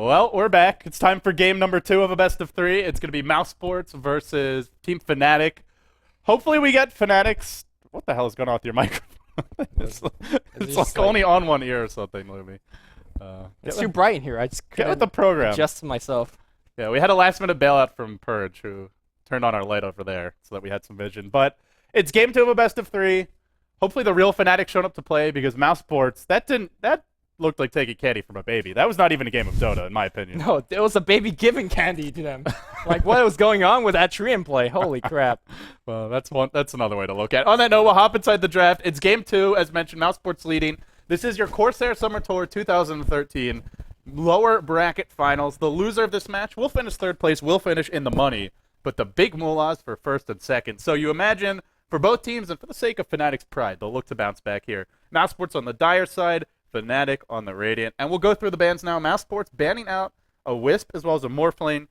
Well, we're back. It's time for game number 2 of a best of 3. It's going to be Mousesports versus Team Fnatic. Hopefully we get Fnatic's... What the hell is going on with your microphone? it's like only on one ear or something, Lumi. It's too bright in here. I just get with the program. Adjust myself. Yeah, we had a last-minute bailout from Purge, who turned on our light over there so that we had some vision. But it's game 2 of a best of 3. Hopefully the real Fnatic showed up to play, because Mousesports, that looked like taking candy from a baby. That was not even a game of Dota, in my opinion. No, it was a baby giving candy to them. Like, what was going on with that tree in play? Holy crap. Well, that's another way to look at it. On that note, we'll hop inside the draft. It's game 2, as mentioned, Mousesports leading. This is your Corsair Summer Tour 2013 lower bracket finals. The loser of this match will finish 3rd place, will finish in the money, but the big moolahs for 1st and 2nd. So you imagine, for both teams, and for the sake of Fnatic's pride, they'll look to bounce back here. Mousesports on the dire side, Fnatic on the Radiant. And we'll go through the bans now. Mousesports banning out a Wisp as well as a Morphling.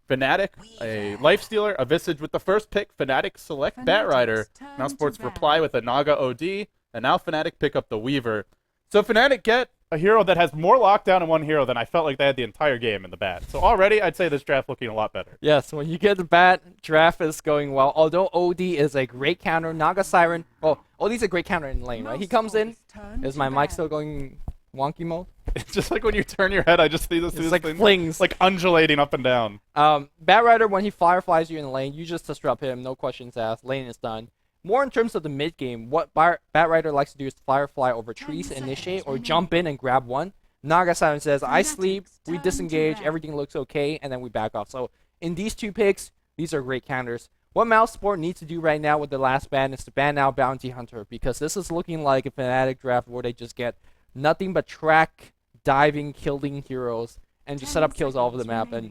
Fnatic, a Lifestealer, a Visage with the first pick. Fnatic select Batrider. Mousesports reply with a Naga OD. And now Fnatic pick up the Weaver. So Fnatic get a hero that has more lockdown in one hero than I felt like they had the entire game in the bat. So already, I'd say this draft looking a lot better. Yes, when you get the bat, draft is going well. Although OD is a great counter, Naga Siren, well, OD's a great counter in lane, right? He comes in. Is my mic still going wonky mode? It's just like when you turn your head, I just see this like thing, flings. like undulating up and down. Batrider, when he fireflies you in the lane, you just disrupt him, no questions asked. Lane is done. More in terms of the mid game, what Batrider likes to do is firefly over trees, initiate, or jump in and grab one. Naga Siren says, I sleep, we disengage, everything looks okay, and then we back off. So in these 2 picks, these are great counters. What Mousesport needs to do right now with the last ban is to ban out Bounty Hunter, because this is looking like a Fnatic draft where they just get nothing but track, diving, killing heroes, and just set up kills all over the map. And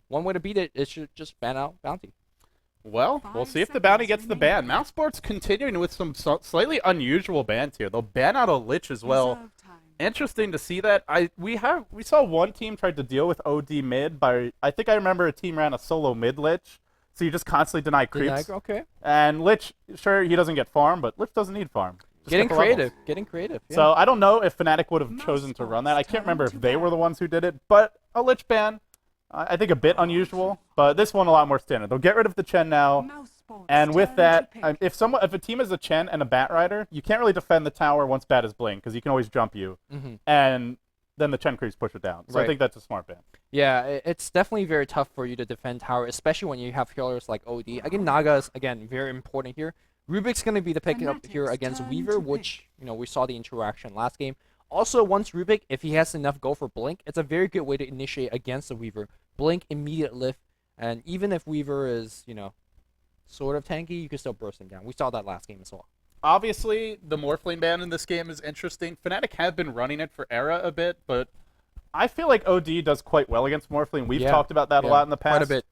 one way to beat it is to just ban out Bounty. Well, we'll see if the Bounty gets the ban. Mousesports continuing with some slightly unusual bans here. They'll ban out a Lich as well. Interesting to see that. We saw one team tried to deal with OD mid by, I think I remember a team ran a solo mid Lich, so you just constantly deny creeps. Okay. And Lich, sure, he doesn't get farm, but Lich doesn't need farm. Just getting creative. Yeah. So I don't know if Fnatic would have chosen to run that. I can't remember if they were the ones who did it, but a Lich ban, I think a bit unusual, but this one a lot more standard. They'll get rid of the Chen now, and with that, if a team is a Chen and a Batrider, you can't really defend the tower once Bat is blinked, because he can always jump you, and then the Chen creeps push it down. So I think that's a smart ban. Yeah, it's definitely very tough for you to defend tower, especially when you have healers like OD. Again, Naga is, again, very important here. Rubik's going to be the pick up here against Weaver, which, we saw the interaction last game. Also, once Rubik, if he has enough go for Blink, it's a very good way to initiate against the Weaver. Blink, immediate lift, and even if Weaver is, sort of tanky, you can still burst him down. We saw that last game as well. Obviously, the Morphling ban in this game is interesting. Fnatic have been running it for Era a bit, but I feel like OD does quite well against Morphling. We've talked about that a lot in the past. Quite a bit.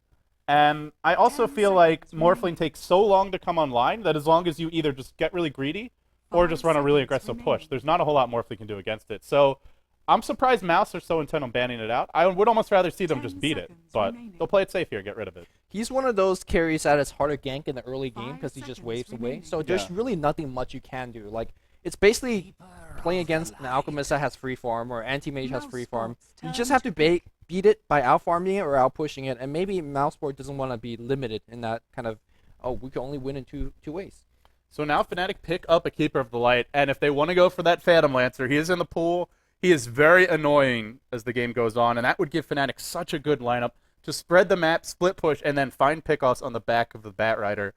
And I also feel like Morphling takes so long to come online that as long as you either just get really greedy or just run a really aggressive push, there's not a whole lot Morphling can do against it. So I'm surprised Mouse are so intent on banning it out. I would almost rather see them just beat it, but they'll play it safe here, get rid of it. He's one of those carries that is harder gank in the early game because he just waves away. So there's really nothing much you can do. Like, it's basically playing against an Alchemist that has free farm or Anti-Mage has free farm. You just have to beat it by out-farming it or out-pushing it, and maybe Mousesport doesn't want to be limited in that kind of, we can only win in two ways. So now Fnatic pick up a Keeper of the Light, and if they want to go for that Phantom Lancer, he is in the pool. He is very annoying as the game goes on, and that would give Fnatic such a good lineup to spread the map, split push, and then find pickoffs on the back of the Batrider.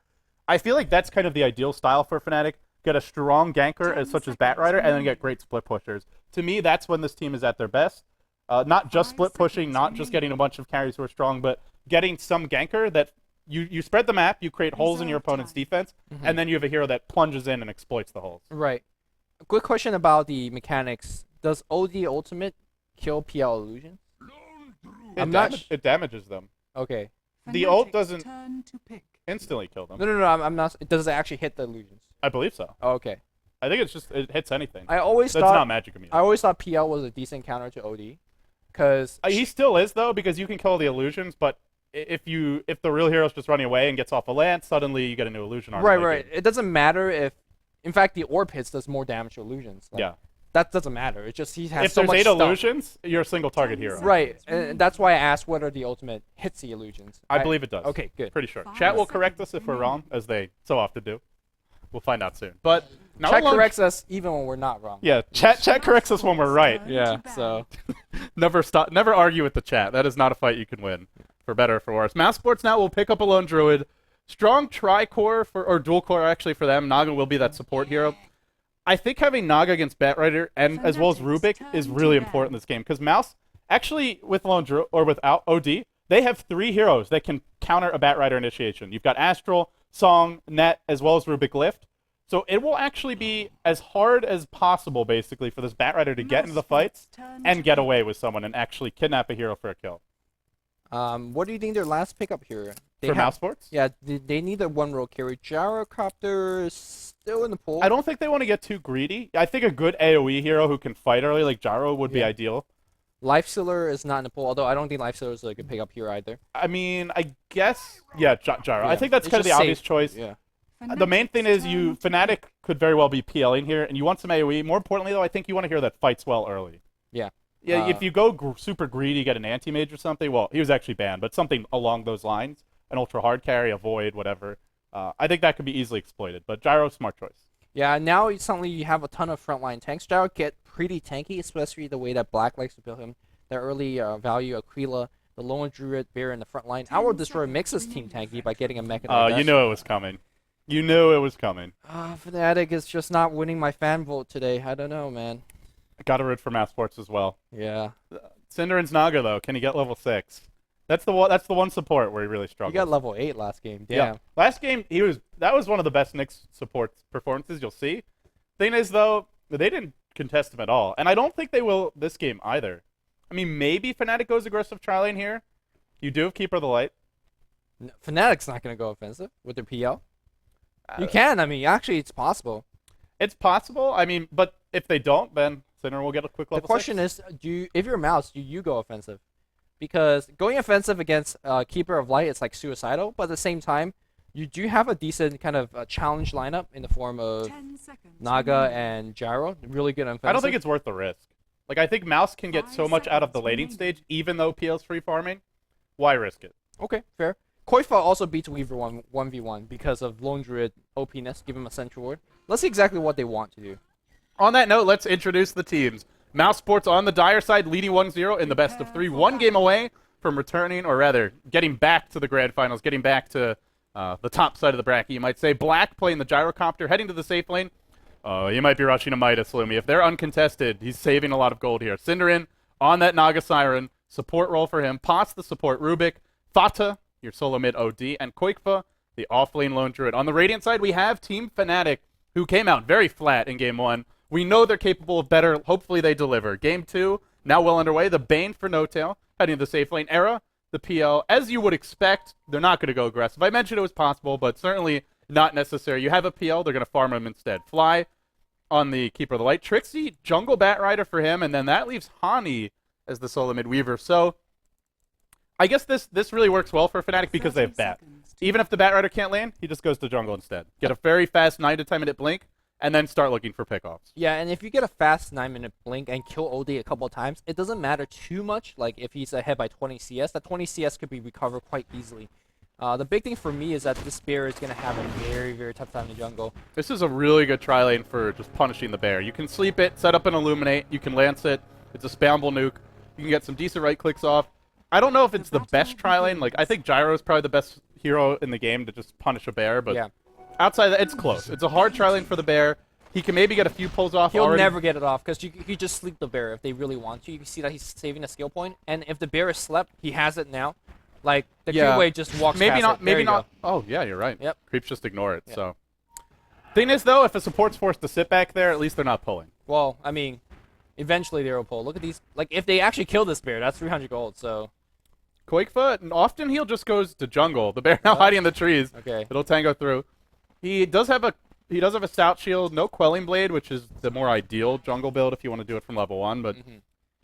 I feel like that's kind of the ideal style for Fnatic. Get a strong ganker such as Batrider, and then get great split pushers. To me, that's when this team is at their best. Not just split pushing, not just getting a bunch of carries who are strong, but getting some ganker that you spread the map, you create holes in your opponent's defense, and then you have a hero that plunges in and exploits the holes. Right. A quick question about the mechanics. Does OD Ultimate kill PL Illusion? It damages them. Okay. The ult doesn't instantly kill them. No, I'm not. Does it actually hit the illusions? I believe so. Oh, okay. I think it hits anything. That's not magic immune. I always thought PL was a decent counter to OD, because he still is though, because you can kill the illusions, but if the real hero's just running away and gets off a lance, suddenly you get a new illusion. Right. It doesn't matter if, in fact, the orb hits does more damage to illusions. Like, that doesn't matter. It's just he has If so there's much 8 stuff. illusions, you're a single target hero. Right, and that's why I asked what are the ultimate hits the illusions. I believe it does. Okay, good. Pretty sure. Chat will correct us if we're wrong, as they so often do. We'll find out soon. But now Chat corrects us even when we're not wrong. Yeah, chat corrects us when we're right. Yeah, so Never argue with the chat. That is not a fight you can win, for better or for worse. Mousesports now will pick up a lone druid. Strong tri-core or dual core actually for them. Naga will be that support hero. I think having Naga against Batrider and as well as Rubik is really important in this game because Mouse actually with lone druid or without OD, they have 3 heroes that can counter a Batrider initiation. You've got Astral, Song, Net, as well as Rubik Lift. So it will actually be as hard as possible, basically, for this Batrider to get into the fights and get away with someone and actually kidnap a hero for a kill. what do you think their last pickup here? For Mousesports? Yeah, they need a one-row carry. Gyrocopter is still in the pool. I don't think they want to get too greedy. I think a good AoE hero who can fight early, like Gyro, would be ideal. Lifestealer is not in the pool, although I don't think Lifestealer is a good pickup here either. I mean, I guess, yeah, Gyro. Yeah, I think that's it's kind of the just obvious safe. choice. Yeah. The main thing is Fnatic could very well be PLing here, and you want some AoE. More importantly, though, I think you want a hero that fights well early. Yeah. Yeah, if you go super greedy, get an anti-mage or something, well, he was actually banned, but something along those lines, an ultra hard carry, a void, whatever, I think that could be easily exploited. But Gyro, smart choice. Yeah, now suddenly you have a ton of frontline tanks. Gyro get pretty tanky, especially the way that Black likes to build him. The early value Aquila, the lone druid, bear in the front line. Our Destroyer makes his team tanky by getting a mechanized. You knew it was coming. You knew it was coming. Fnatic is just not winning my fan vote today. I don't know, man. I got to root for Mousesports as well. Yeah. Cinderin's Naga, though, can he get level 6? That's the one support where he really struggled. He got level 8 last game. Damn. Yeah. Last game, that was one of the best Nyx support performances you'll see. Thing is, though, they didn't contest him at all. And I don't think they will this game either. I mean, maybe Fnatic goes aggressive tri-lane here. You do have Keeper of the Light. Fnatic's not going to go offensive with their PL. You can. I mean, actually, it's possible. It's possible. I mean, but if they don't, then Cinder will get a quick level 6. The question is, if you're Mouse, do you go offensive? Because going offensive against Keeper of Light is like suicidal, but at the same time, you do have a decent kind of challenge lineup in the form of Naga and Gyro. Really good offensive. I don't think it's worth the risk. Like, I think Mouse can get so much out of the laning stage, even though PL's free farming. Why risk it? Okay, fair. Koifa also beats Weaver 1v1 because of Lone Druid OP-ness, give him a Central Ward. Let's see exactly what they want to do. On that note, let's introduce the teams. Mousesports on the dire side, leading 1-0 in the best of 3. 1 game away from returning, or rather, getting back to the grand finals, getting back to the top side of the bracket, you might say. Black playing the Gyrocopter, heading to the safe lane. You might be rushing a Midas, Lumi. If they're uncontested, he's saving a lot of gold here. Cinderin on that Naga Siren, support role for him. Potts, the support Rubik. Fata, your solo mid OD. And Koikfa, the off-lane lone druid. On the Radiant side, we have Team Fnatic, who came out very flat in Game 1. We know they're capable of better. Hopefully they deliver. Game 2, now well underway. The Bane for No Tail, heading to the safe lane. Era, the PL. As you would expect, they're not going to go aggressive. I mentioned it was possible, but certainly not necessary. You have a PL, they're going to farm him instead. Fly on the Keeper of the Light. Trixie, Jungle Batrider for him, and then that leaves Hani as the solo mid-weaver. So I guess this really works well for Fnatic because they have Bat. Even if the Batrider can't land, he just goes to jungle instead. Get a very fast 9 to 10 minute blink, and then start looking for pickoffs. Yeah, and if you get a fast 9-minute blink and kill OD a couple of times, it doesn't matter too much. Like, if he's ahead by 20 CS, that 20 CS could be recovered quite easily. The big thing for me is that this bear is going to have a very, very tough time in the jungle. This is a really good tri-lane for just punishing the bear. You can sleep it, set up an Illuminate, you can lance it. It's a spammable nuke. You can get some decent right clicks off. I don't know if it's the best tri-lane. Like, I think Gyro is probably the best hero in the game to just punish a bear, but yeah. Outside of that, it's close. It's a hard tri-lane for the bear. He can maybe get a few pulls off. He'll never get it off because you just sleep the bear if they really want to. You can see that he's saving a skill point, and if the bear is slept, he has it now. Like, the Q-Wave just walks maybe past not. it. Maybe not. Oh, yeah, you're right. Yep. Creeps just ignore it. Yep. So, thing is, though, if a support's forced to sit back there, at least they're not pulling. Well, I mean, eventually they will pull. Look at these. Like, if they actually kill this bear, that's 300 gold, so. Quakefoot, and often he'll just goes to jungle. The bear now hiding in the trees. Okay. It'll tango through. He does have a stout shield, no quelling blade, which is the more ideal jungle build if you want to do it from level 1, but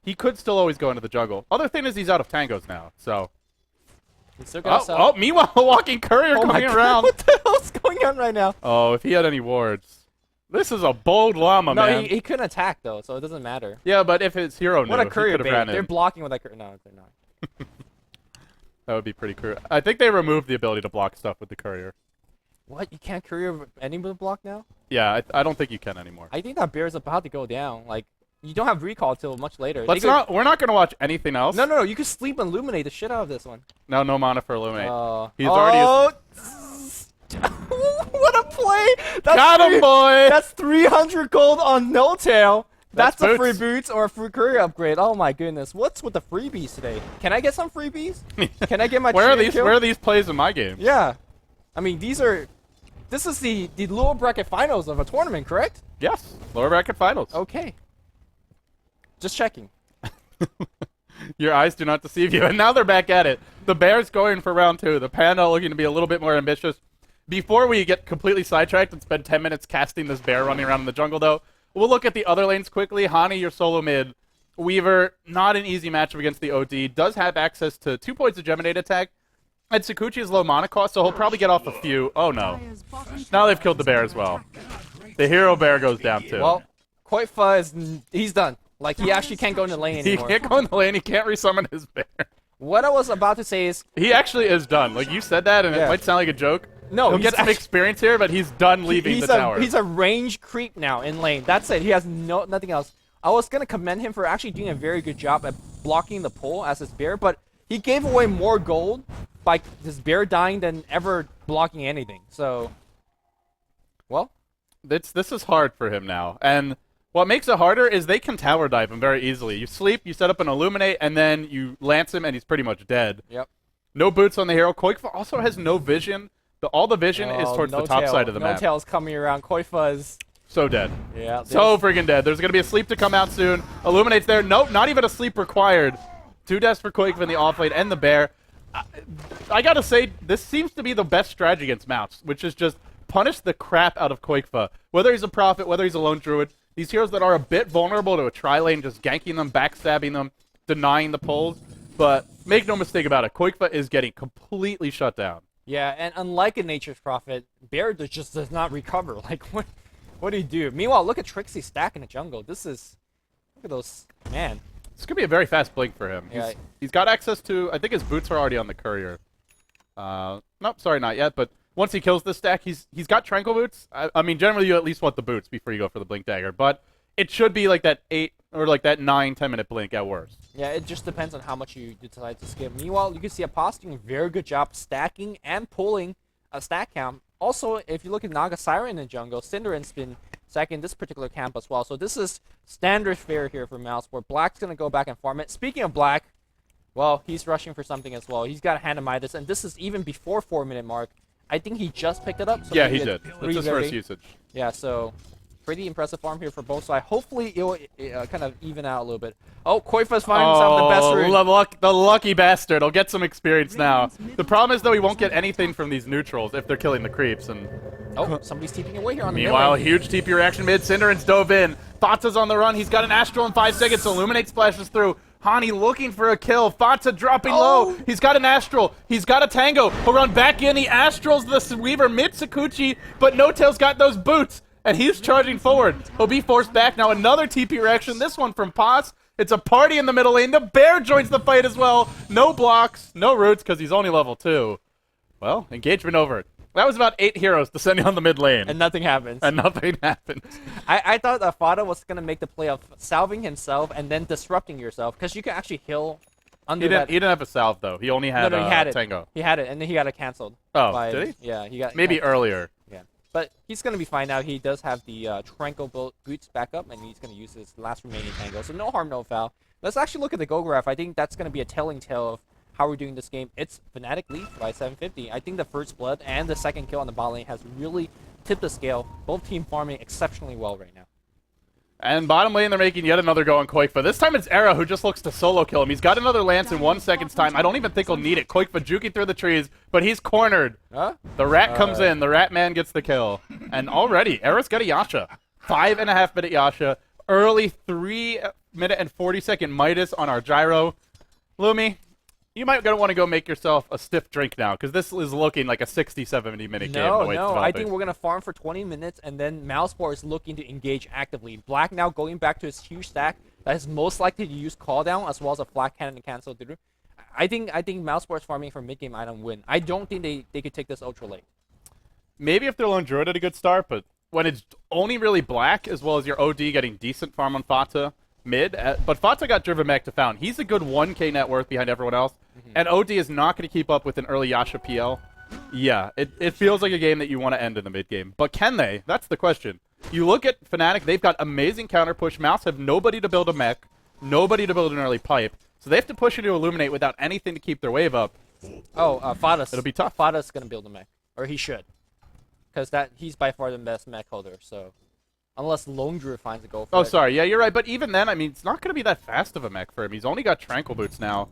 he could still always go into the jungle. Other thing is he's out of tangos now, so. He's still got meanwhile, a walking courier coming around. What the hell's going on right now? Oh, if he had any wards. This is a bold llama, No, man. he couldn't attack though, so it doesn't matter. Yeah, but if his hero knew, What a he courier could have ran bait. They're in. blocking with that courier. No, they're not. That would be pretty cool. I think they removed the ability to block stuff with the courier. What? You can't courier any with a block now? Yeah, I don't think you can anymore. I think that bear's about to go down. Like, you don't have recall till much later. We're not gonna watch anything else. No. You can sleep and illuminate the shit out of this one. No mana for Illuminate. He's already. What a play! That's Got him, boy! That's 300 gold on No Tail. That's a free boots. boots or a free courier upgrade. Oh my goodness! What's with the freebies today? Can I get some freebies? Can I get my? Where kill? are these plays in my game? Yeah, I mean these are. This is the lower bracket finals of a tournament, correct? Yes, lower bracket finals. Okay. Just checking. Your eyes do not deceive you. And now they're back at it. The Bears going for round 2. The Panda looking to be a little bit more ambitious. Before we get completely sidetracked and spend 10 minutes casting this bear running around in the jungle, though, we'll look at the other lanes quickly. Hani, your solo mid. Weaver, not an easy matchup against the OD. Does have access to 2 points of Geminate attack. And Sakuchi is low mana cost, so he'll probably get off a few. Oh, no. Now they've killed the bear as well. The hero bear goes down, too. Well, Koifa he's done. Like, he actually can't go in the lane anymore. He can't go in the lane. He can't resummon his bear. What I was about to say is... He actually is done. Like, you said that, and it might sound like a joke. No, he'll get some experience here, but he's done leaving the tower. He's a range creep now in lane. That's it. He has nothing else. I was going to commend him for actually doing a very good job at blocking the pull as his bear, but he gave away more gold by his bear dying than ever blocking anything. So, well. This is hard for him now. And what makes it harder is they can tower dive him very easily. You sleep, you set up an Illuminate, and then you lance him, and he's pretty much dead. Yep. No boots on the hero. Koifa also has no vision. All the vision is towards the top side of the map. No tail's coming around. Koifa is... So dead. Yeah. So friggin' dead. There's going to be a sleep to come out soon. Illuminate's there. Nope, not even a sleep required. 2 deaths for Koifa in the offlane and the bear. I gotta say, this seems to be the best strategy against Mouse, which is just punish the crap out of Koifa. Whether he's a Prophet, whether he's a Lone Druid, these heroes that are a bit vulnerable to a tri-lane, just ganking them, backstabbing them, denying the pulls. But make no mistake about it, Koifa is getting completely shut down. Yeah, and unlike a Nature's Prophet, Bear just does not recover. Like, what do you do? Meanwhile, look at Trixie stack in the jungle. Look at those, man. This could be a very fast blink for him. Yeah. He's got access to, I think his boots are already on the courier. Nope, sorry, not yet, but once he kills this stack, he's got Tranquil Boots. I mean, generally you at least want the boots before you go for the Blink Dagger, but it should be like that 8 or like that 9-10 minute blink at worst. Yeah, it just depends on how much you decide to skip. Meanwhile, you can see Apost doing a very good job stacking and pulling a stack count. Also, if you look at Naga Siren in the jungle, Cinderin's been stacking this particular camp as well. So this is standard fare here for Mousesports. Black's going to go back and farm it. Speaking of Black, well, he's rushing for something as well. He's got a Hand of Midas, and this is even before 4-minute mark. I think he just picked it up. So yeah, he did. That's his first usage. Yeah, so pretty impressive farm here for both sides. Hopefully, it'll kind of even out a little bit. Oh, Koifa's finding himself the best route. The lucky bastard. He'll get some experience now. The problem is, though, he won't get anything from these neutrals if they're killing the creeps. And oh, somebody's TPing away here on the meanwhile, huge TP reaction mid. Cinderin's dove in. Fatsa's on the run. He's got an Astral in 5 seconds. Illuminate splashes through. Hani looking for a kill. Fatsa dropping low. He's got an Astral. He's got a Tango. He'll run back in. He Astrals the Weaver mid Sakuchi, but No Tail's got those boots, and he's charging forward. He'll be forced back. Now another TP reaction. This one from Paz. It's a party in the middle lane. The bear joins the fight as well. No blocks, no roots, because he's only level 2. Well, engagement over. That was about 8 heroes descending on the mid lane. And nothing happens. And nothing happens. I thought that Fada was going to make the play of salving himself and then disrupting yourself, because you can actually heal under that. He didn't have a salve, though. He only had, he had Tango. He had it, and then he got it canceled. Oh, did he? Yeah, he got maybe earlier. Yeah. But he's going to be fine now. He does have the Tranquil Boots back up, and he's going to use his last remaining Tango. So no harm, no foul. Let's actually look at the goal graph. I think that's going to be a telling tale of how we're doing this game. It's Fnatic lead by 750. I think the first blood and the second kill on the bot lane has really tipped the scale. Both team farming exceptionally well right now. And bottom lane, they're making yet another go on Koifa. This time it's Era who just looks to solo kill him. He's got another lance in 1 second's time. I don't even think he'll need it. Koifa juking through the trees, but he's cornered. Huh? The rat comes in. The rat man gets the kill. And already, Era's got a Yasha. 5.5 minute Yasha. Early 3 minute and 40 second Midas on our gyro. Lumi, You might want to go make yourself a stiff drink now, because this is looking like a 60, 70-minute game. No, the way it's no, I developing. think we're going to farm for 20 minutes, and then Mousesports is looking to engage actively. Black now going back to his huge stack that is most likely to use call down, as well as a flat cannon to cancel through. I think Mousesports farming for mid-game item win. I don't think they could take this ultra late. Maybe if they're lone druid at a good start, but when it's only really black, as well as your OD getting decent farm on Fata mid, but Fata got driven back to Fountain. He's a good 1k net worth behind everyone else, and OD is not going to keep up with an early Yasha PL. Yeah, it feels like a game that you want to end in the mid game, but can they? That's the question. You look at Fnatic, they've got amazing counter push. Mouse have nobody to build a mech, nobody to build an early pipe, so they have to push into Illuminate without anything to keep their wave up. Oh, Fadas. It'll be tough. Fadas going to build a mech, or he should, because he's by far the best mech holder. So, unless Lone Druid finds a go for it. Oh, sorry. Yeah, you're right. But even then, I mean, it's not going to be that fast of a mech for him. He's only got Tranquil Boots now.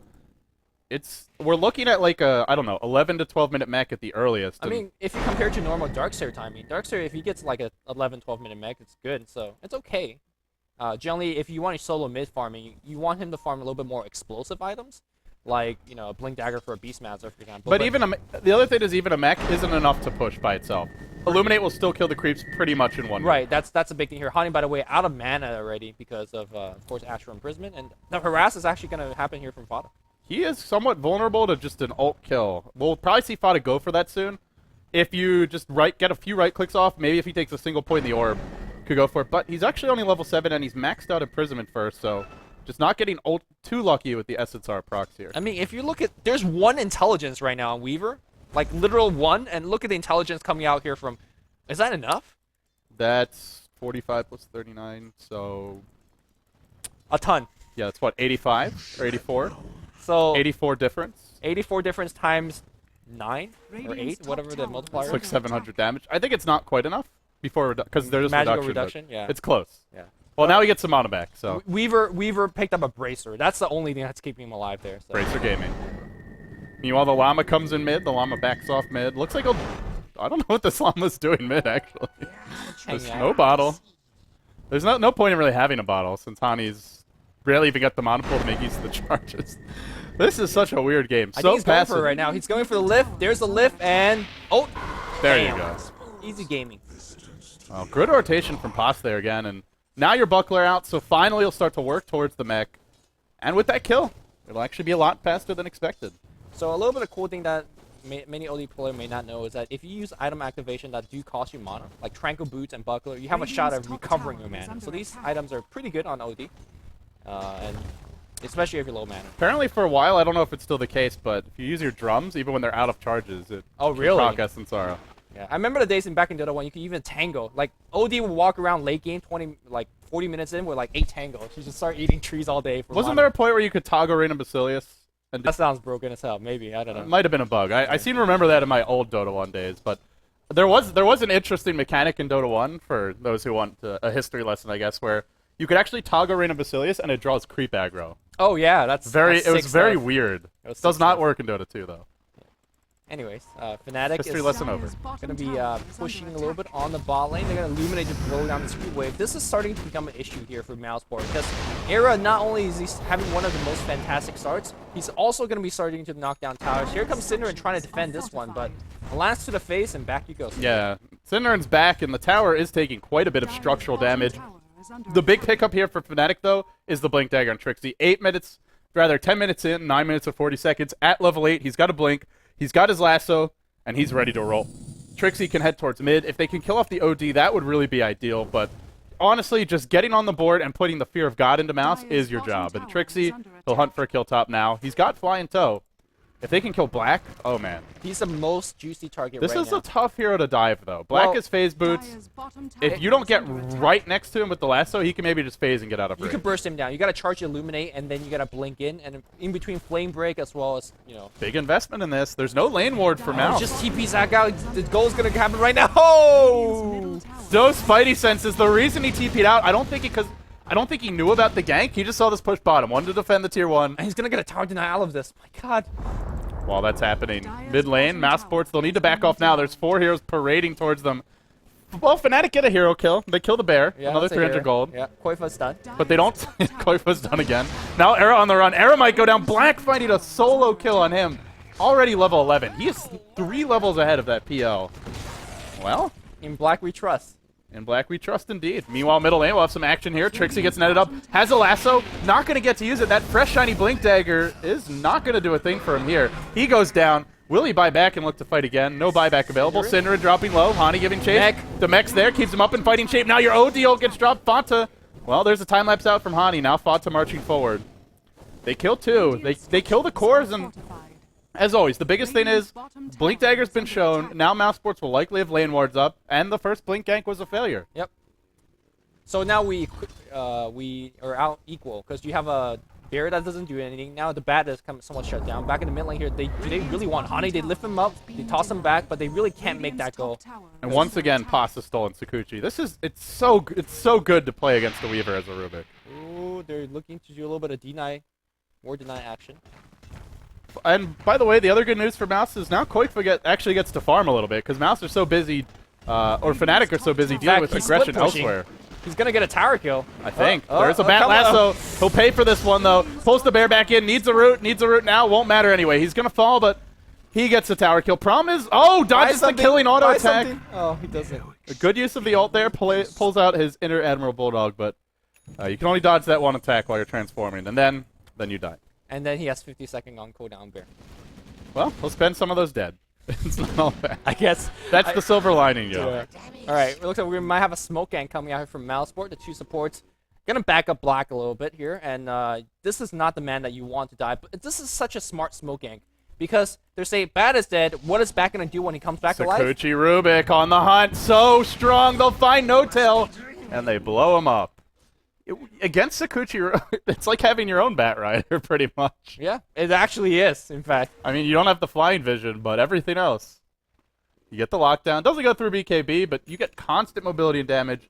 We're looking at like a, I don't know, 11 to 12 minute mech at the earliest. I mean, if you compare to normal Darkseer timing, Darkseer, if he gets like a 11, 12 minute mech, it's good. So, it's okay. Generally, if you want to solo mid farming, you want him to farm a little bit more explosive items, like, you know, a Blink Dagger for a Beastmaster, for example. But even the other thing is, even a mech isn't enough to push by itself. Illuminate will still kill the creeps pretty much in one. Right, that's a big thing here. Honey, by the way, out of mana already because of course, Astral Imprisonment, and the harass is actually going to happen here from Fata. He is somewhat vulnerable to just an ult kill. We'll probably see Fata go for that soon. If you just get a few right clicks off, maybe if he takes a single point in the orb, could go for it. But he's actually only level 7, and he's maxed out Imprisonment first, so just not getting too lucky with the SSR procs here. I mean, if you look at, there's one intelligence right now on Weaver, like literal one, and look at the intelligence coming out here from, is that enough? That's 45 plus 39, so A ton. yeah, that's what, 85 or 84? So 84 difference. 84 difference times 9 or 8, whatever the multiplier It's like is. 700 damage. I think it's not quite enough before because there's Magical reduction. reduction, yeah. It's close. Yeah. Well, now he gets some mana back, so Weaver picked up a Bracer. That's the only thing that's keeping him alive there. So. Bracer Gaming. Meanwhile, the Llama comes in mid. The Llama backs off mid. Looks like I don't know what this Llama's doing mid, actually. There's no bottle. There's no point in really having a bottle since Hani's barely even got the mana pool to make use of the charges. This is such a weird game. I So think he's going passive. for it right now. He's going for the lift. There's the lift, and oh, There damn. you go. Easy gaming. Well, good rotation from Pos there again, and now your Buckler out, so finally he'll start to work towards the mech. And with that kill, it'll actually be a lot faster than expected. So a little bit of cool thing that many OD players may not know is that if you use item activation that do cost you mana, like Tranquil Boots and Buckler, you have a shot at recovering your mana. So these items are pretty good on OD, and especially if you're low mana. Apparently for a while, I don't know if it's still the case, but if you use your drums, even when they're out of charges, it Oh, really? proc Essence Aura. Yeah, I remember the days back in Dota 1, you could even tango. Like, OD would walk around late game, 40 minutes in with like 8 tangos. You just start eating trees all day. For Wasn't mana. there a point where you could toggle Random Basilius? And That sounds broken as hell. Maybe, I don't know. it might have been a bug. I seem to remember that in my old Dota 1 days, but there was an interesting mechanic in Dota 1 for those who want a history lesson, I guess, where you could actually toggle Random Basilius and it draws creep aggro. Oh yeah, that's It was sick very stuff. weird. It was Does sick not stuff. work in Dota 2 though. Anyways, Fnatic History is lesson over. going to be pushing a little bit on the bot lane. They're going to illuminate to blow down the speed wave. This is starting to become an issue here for Mousesports because Era, not only is he having one of the most fantastic starts, he's also going to be starting to knock down towers. Here comes Cinderin trying to defend this one, but a lance to the face and back you go. Yeah, Cinderin's back and the tower is taking quite a bit of structural damage. The big pickup here for Fnatic though is the Blink Dagger on Trixie. 10 minutes in, 9 minutes and 40 seconds. At level 8, he's got a blink. He's got his lasso, and he's ready to roll. Trixie can head towards mid. If they can kill off the OD, that would really be ideal, but honestly, just getting on the board and putting the Fear of God into Mouse is your job. And Trixie, he'll hunt for a kill top now. He's got Fly in tow. If they can kill Black, oh man. He's the most juicy target This right is now. a tough hero to dive, though. Black Well, is phase boots. If you don't get right next to him with the lasso, he can maybe just phase and get out of You range. could burst him down. You got to charge Illuminate, and then you got to blink in between Flame Break as well as, you know. Big investment in this. There's no lane ward for Mouse. Just TP Zach out. The goal's going to happen right now. Oh! Those Spidey senses, the reason he TP'd out, I don't think he knew about the gank. He just saw this push bottom. Wanted to defend the tier 1. And he's going to get a tower denial of this. My God. While that's happening, mid lane, Mousesports, they'll need to back off now. There's 4 heroes parading towards them. Well, Fnatic get a hero kill. They kill the bear. Yeah, Another that's a 300 hero. gold. Yeah, Koifa's done. But they don't. Koifa's done again. Now Era on the run. Era might go down. Black finding a solo kill on him. Already level 11. He is 3 levels ahead of that PL. Well, In Black we trust. in Black we trust indeed. Meanwhile, middle lane, we'll have some action here. Trixie gets netted up. Has a lasso. Not going to get to use it. That fresh shiny Blink Dagger is not going to do a thing for him here. He goes down. Will he buy back and look to fight again? No buyback available. Syndra dropping low. Hani giving chase. Mech. The mech's there. Keeps him up in fighting shape. Now your OD ult gets dropped. Fanta. Well, there's a time lapse out from Hani. Now Fanta marching forward. They kill 2. They kill the cores, and as always, the biggest thing is Blink Dagger's been shown. Now Mousesports will likely have lane wards up, and the first Blink gank was a failure. Yep. So now we are out equal because you have a bear that doesn't do anything. Now the bat is somewhat shut down. Back in the mid lane here, do they really want Hani? They lift him up, they toss him back, but they really can't make that go. And once again, Pasta stolen Sakuchi. It's so good to play against the Weaver as a Rubik. Ooh, they're looking to do a little bit of deny, more deny action. And by the way, the other good news for Mouse is now Koifa actually gets to farm a little bit because Mouse are so busy, or Fnatic are so busy dealing with aggression elsewhere. He's gonna get a tower kill. I think. There's a bat lasso. He'll pay for this one, though. Pulls the bear back in. Needs a root. Needs a root now. Won't matter anyway. He's going to fall, but he gets the tower kill. Problem is, dodges the killing auto attack. Oh, he doesn't. A good use of the ult there. Pulls out his inner Admiral Bulldog, but you can only dodge that one attack while you're transforming, and then you die. And then he has 50-second on cooldown bear. Well, he'll spend some of those dead. It's not all bad. I guess. That's the silver lining, yo. Yeah. All right, it looks like we might have a smoke gang coming out here from Mousesports. The 2 supports. Gonna back up Black a little bit here, and this is not the man that you want to die, but this is such a smart smoke gang. Because they're saying, Bat is dead, what is Bat gonna do when he comes back to life? Sakuchi Rubik on the hunt, so strong, they'll find No Tail, and they blow him up. Against Sakuchi, it's like having your own Bat Rider, pretty much. Yeah, it actually is, in fact. I mean, you don't have the flying vision, but everything else. You get the lockdown. Doesn't go through BKB, but you get constant mobility and damage.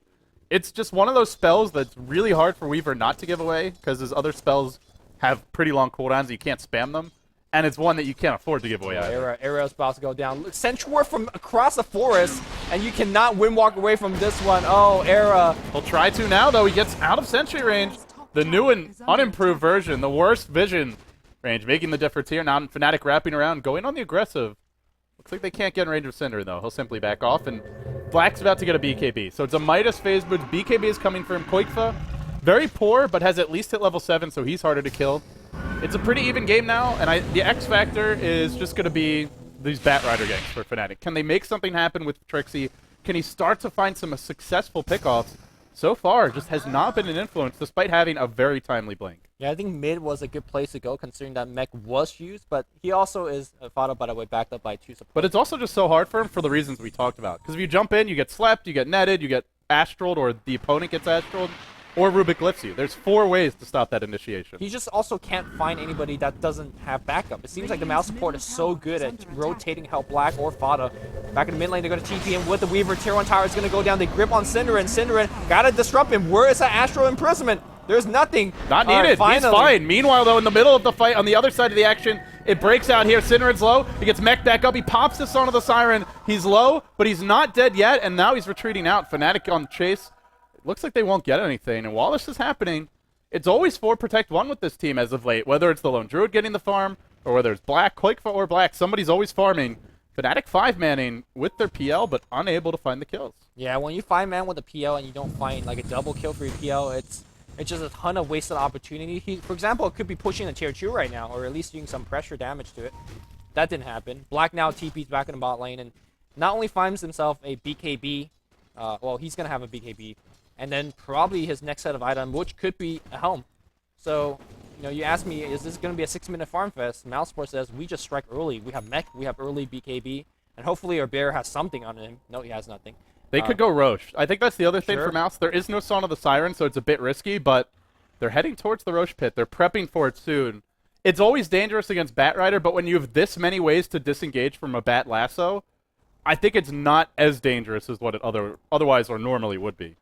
It's just one of those spells that's really hard for Weaver not to give away, because his other spells have pretty long cooldowns, you can't spam them. And it's one that you can't afford to give away either. Arrow's about to go down. Look, Sentry from across the forest, and you cannot windwalk away from this one. Oh, Era. He'll try to now, though. He gets out of Sentry range. The new and unimproved version, the worst vision range, making the difference here. Now Fnatic wrapping around, going on the aggressive. Looks like they can't get in range of Cinder, though. He'll simply back off, and Black's about to get a BKB. So it's a Midas phase, but BKB is coming for him. Koikfa, very poor, but has at least hit level 7, so he's harder to kill. It's a pretty even game now, and the X factor is just going to be these Bat Rider ganks for Fnatic. Can they make something happen with Trixie? Can he start to find some successful pickoffs? So far, just has not been an influence, despite having a very timely blink. Yeah, I think mid was a good place to go, considering that mech was used, but he also is, Fado, by the way, backed up by 2 supports. But it's also just so hard for him for the reasons we talked about. Because if you jump in, you get slept, you get netted, you get astraled, or the opponent gets astraled, or Rubik lifts you. There's 4 ways to stop that initiation. He just also can't find anybody that doesn't have backup. It seems like the mouse support is so good at rotating help Black or Fada. Back in the mid lane, they're going to TP him with the Weaver. Tier 1 tower is going to go down. They grip on Cinderin. Cinderin got to disrupt him. Where is that Astral Imprisonment? There's nothing. Not needed. He's fine. Meanwhile, though, in the middle of the fight, on the other side of the action, it breaks out here. Cinderin's low. He gets mech back up. He pops the Son of the Siren. He's low, but he's not dead yet, and now he's retreating out. Fnatic on chase. Looks like they won't get anything, and while this is happening, it's always 4 Protect 1 with this team as of late, whether it's the Lone Druid getting the farm, or whether it's Black, Koikfa, or Black, somebody's always farming. Fnatic 5-manning with their PL, but unable to find the kills. Yeah, when you 5-man with a PL and you don't find like a double kill for your PL, it's just a ton of wasted opportunity. For example, it could be pushing a tier 2 right now, or at least doing some pressure damage to it. That didn't happen. Black now TP's back in the bot lane, and not only finds himself a BKB, well, he's going to have a BKB, and then probably his next set of item, which could be a helm. So, you know, you ask me, is this going to be a 6-minute farm fest? Mousesports says, we just strike early. We have mech, we have early BKB, and hopefully our bear has something on him. No, he has nothing. They could go Roche. I think that's the other thing for Mouse. There is no Song of the Siren, so it's a bit risky, but they're heading towards the Roche pit. They're prepping for it soon. It's always dangerous against Bat Rider, but when you have this many ways to disengage from a Bat Lasso, I think it's not as dangerous as what it otherwise or normally would be.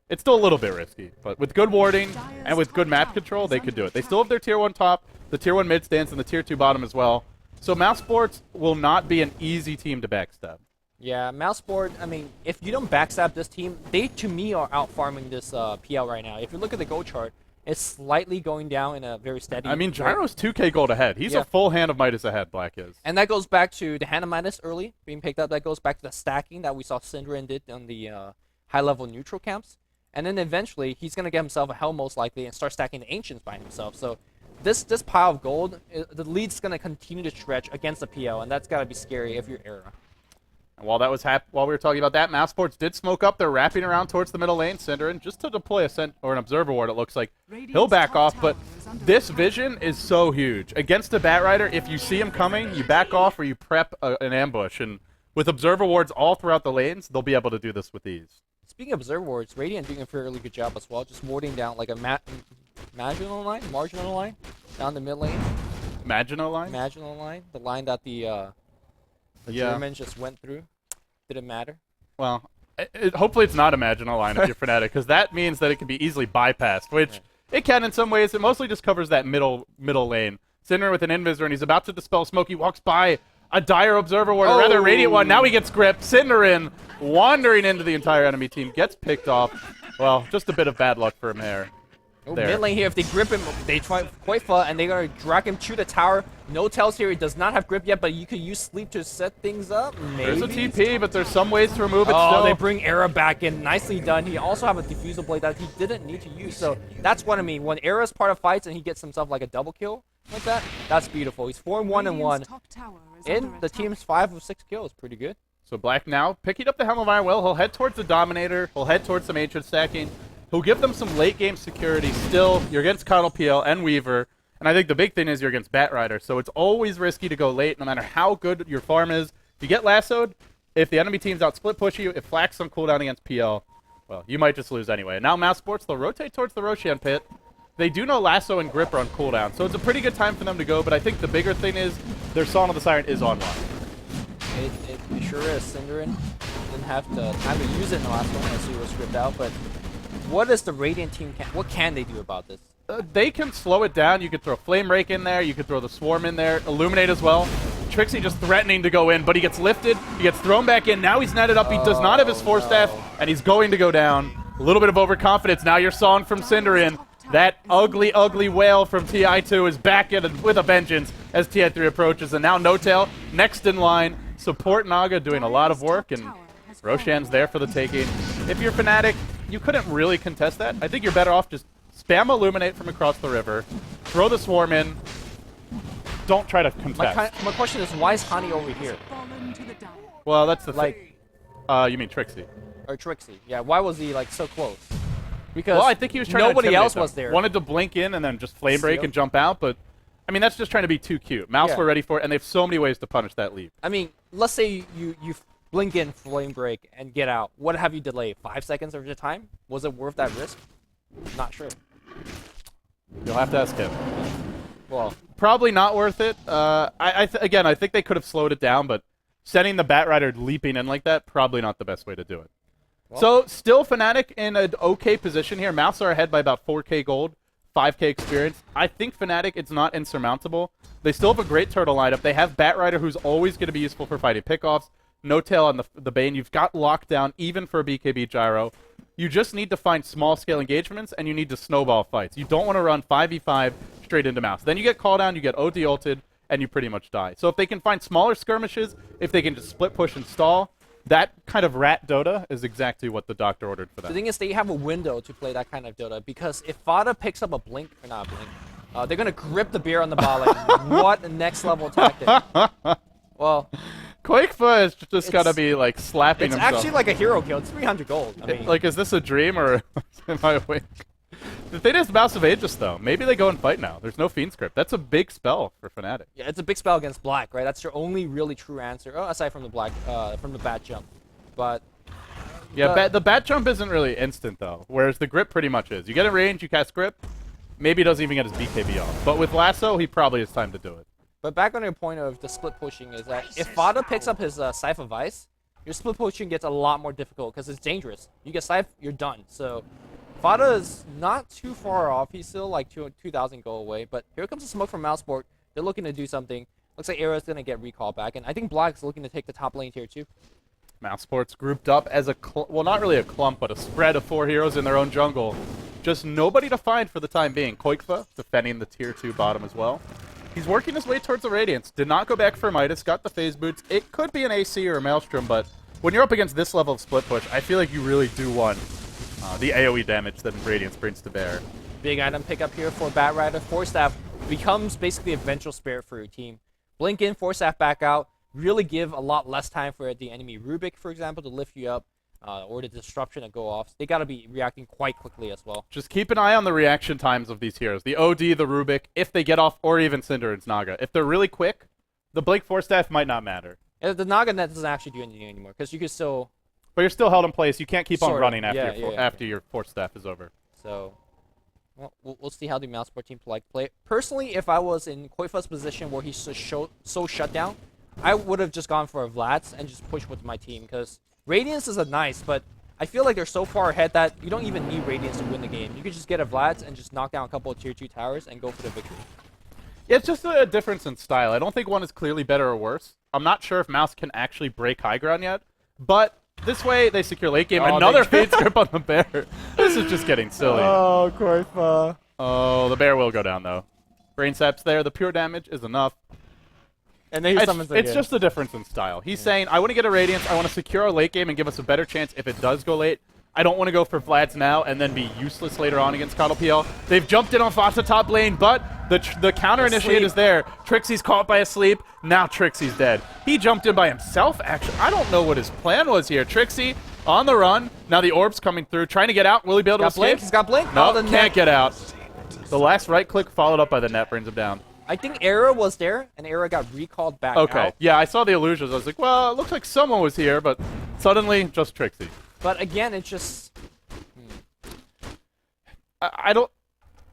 It's still a little bit risky, but with good warding and with good map control, they could do it. They still have their tier 1 top, the tier 1 mid stands, and the tier 2 bottom as well. So Mousesports will not be an easy team to backstab. Yeah, Mousesport, I mean, if you don't backstab this team, they, to me, are out-farming this PL right now. If you look at the gold chart, it's slightly going down in a very steady I mean, rate. Gyro's 2k gold ahead. He's a full hand of Midas ahead, Black is. And that goes back to the hand of Midas early being picked up. That goes back to the stacking that we saw Synderen did on the high-level neutral camps. And then eventually, he's going to get himself a Hell most likely and start stacking the Ancients by himself. So this pile of gold, the lead's going to continue to stretch against the PL, and that's got to be scary if you're Era. And while that was while we were talking about that, Mousesports did smoke up. They're wrapping around towards the middle lane. Synderen just to deploy an Observer Ward, it looks like. He'll back off, but this vision is so huge. Against a Batrider, if you see him coming, you back off or you prep an ambush. And with Observer Wards all throughout the lanes, they'll be able to do this with ease. Speaking of Observer Wards, Radiant doing a fairly good job as well, just warding down like a marginal line down the mid lane. Marginal line? Marginal line, the line that the Germans just went through. Didn't matter. Well, hopefully it's not a marginal line if you're Fnatic, because that means that it can be easily bypassed, which it can in some ways. It mostly just covers that middle lane. Synderen with an Invisor, and he's about to dispel smoke. He walks by a dire Observer Ward, or rather Radiant one. Now he gets gripped. Synderen wandering into the entire enemy team, gets picked off. Well, just a bit of bad luck for him there. Mid lane here, if they grip him, they try quite far, and they're going to drag him to the tower. No tells here, he does not have grip yet, but you could use sleep to set things up. Maybe. There's a TP, but there's some ways to remove it still. still. They bring Era back in. Nicely done. He also have a diffusal blade that he didn't need to use, so that's what I mean. When Era's part of fights and he gets himself like a double kill like that, that's beautiful. He's 4-1-1. In the team's 5 of 6 kills. Pretty good. So Black now picking up the Helm of Iron Will. He'll head towards the Dominator. He'll head towards some Ancient stacking. He'll give them some late-game security. Still, you're against Cuddle PL and Weaver, and I think the big thing is you're against Batrider, so it's always risky to go late, no matter how good your farm is. If you get lassoed, if the enemy team's out split push you, if Flack's on cooldown against PL, well, you might just lose anyway. Now Mousesports, they'll rotate towards the Roshan Pit. They do know Lasso and Grip are on cooldown, so it's a pretty good time for them to go, but I think the bigger thing is their Song of the Siren is online. It sure is. Synderen didn't have the time to use it in the last one as he was stripped out, but what is the Radiant team? What can they do about this? They can slow it down. You could throw Flame Rake in there. You could throw the Swarm in there. Illuminate as well. Trixie just threatening to go in, but he gets lifted. He gets thrown back in. Now he's netted up. He does not have his Force Staff, and he's going to go down. A little bit of overconfidence. Now your song from Synderen. That ugly, ugly wail from TI2 is back in with a vengeance as TI3 approaches. And now No-Tail next in line. Support Naga doing a lot of work, and Roshan's there for the taking. If you're Fnatic, you couldn't really contest that. I think you're better off just spam Illuminate from across the river, throw the Swarm in, don't try to contest. My question is, why is Hani over here? Well, that's the thing. You mean Trixie. Or Trixie. Yeah, why was he like so close? Because I think he was trying to nobody else them. was there. Wanted to blink in and then just Flame Break and jump out, but I mean, that's just trying to be too cute. Mouse were ready for it, and they have so many ways to punish that leap. I mean, let's say you blink in, Flame Break, and get out. What have you delayed? 5 seconds of your time? Was it worth that risk? Not sure. You'll have to ask him. Well, probably not worth it. Again, I think they could have slowed it down, but sending the Batrider leaping in like that, probably not the best way to do it. Well, so, still Fnatic in an okay position here. Mouse are ahead by about 4k gold, 5k experience. I think Fnatic, it's not insurmountable. They still have a great turtle lineup. They have Batrider, who's always going to be useful for fighting pickoffs. No-Tail on the Bane. You've got lockdown, even for a BKB Gyro. You just need to find small-scale engagements, and you need to snowball fights. You don't want to run 5v5 straight into Mouse. Then you get call down, you get OD ulted, and you pretty much die. So if they can find smaller skirmishes, if they can just split push and stall, that kind of rat Dota is exactly what the doctor ordered for them. The thing is, they have a window to play that kind of Dota, because if Fada picks up a blink, or not a blink, they're going to grip the beer on the ball. Like, what a next-level tactic. Well, Quakefa is just got to be, like, slapping himself. It's actually like a hero kill. It's 300 gold. I mean, like, is this a dream, or am I awake? The thing is, Mouse of Aegis, though. Maybe they go and fight now. There's no Fiend Script. That's a big spell for Fnatic. Yeah, it's a big spell against Black, right? That's your only really true answer, aside from the Black, from the Bat Jump. But yeah, the Bat Jump isn't really instant, though, whereas the Grip pretty much is. You get in range, you cast Grip, maybe he doesn't even get his BKB off. But with Lasso, he probably has time to do it. But back on your point of the split pushing is that if Fada picks up his Scythe of Ice, your split pushing gets a lot more difficult because it's dangerous. You get Scythe, you're done. So Fada is not too far off. He's still like 2,000 gold away. But here comes the smoke from Mousesport. They're looking to do something. Looks like Era's going to get recall back. And I think Black's looking to take the top lane here too. Mousesports grouped up as a, well, not really a clump, but a spread of 4 heroes in their own jungle. Just nobody to find for the time being. Koikfa defending the tier 2 bottom as well. He's working his way towards the Radiance. Did not go back for Midas, got the phase boots. It could be an AC or a Maelstrom, but when you're up against this level of split push, I feel like you really do want the AoE damage that Radiance brings to bear. Big item pickup here for Batrider. Force Staff becomes basically a vengeful spirit for your team. Blink in, Force Staff back out. Really give a lot less time for the enemy Rubik, for example, to lift you up, or the disruption to go off. They got to be reacting quite quickly as well. Just keep an eye on the reaction times of these heroes. The OD, the Rubik, if they get off, or even Cinder and Naga. If they're really quick, the Blink Force Staff might not matter. The Naga net doesn't actually do anything anymore, because you can still... But you're still held in place. You can't keep on running after, yeah, your Force Staff is over. So, well, we'll see how the Mousesport team play. Personally, if I was in Koifa's position where he's so shut down, I would have just gone for a Vlad's and just pushed with my team, because Radiance is a nice, but I feel like they're so far ahead that you don't even need Radiance to win the game. You could just get a Vlad's and just knock down a couple of tier 2 towers and go for the victory. Yeah, it's just a difference in style. I don't think one is clearly better or worse. I'm not sure if Mouse can actually break high ground yet, but this way they secure late game. Another fade script on the bear. This is just getting silly. Oh, Koifa. Oh, the bear will go down though. Brain Sap's there. The pure damage is enough. And then he summons it's just a difference in style. He's saying, I want to get a Radiance, I want to secure our late game and give us a better chance if it does go late. I don't want to go for Vlad's now and then be useless later on against Coddle PL. They've jumped in on Fata top lane, but the counter initiate is there. Trixie's caught by a sleep. Now Trixie's dead. He jumped in by himself, actually. I don't know what his plan was here. Trixie on the run. Now the orb's coming through, trying to get out. Will he be able to escape? He's got Blink. No, can't get out. The last right click followed up by the net brings him down. I think Era was there, and Era got recalled back out. Okay, yeah, I saw the illusions. I was like, well, it looks like someone was here, but suddenly, just Trixie. But again, it's just... I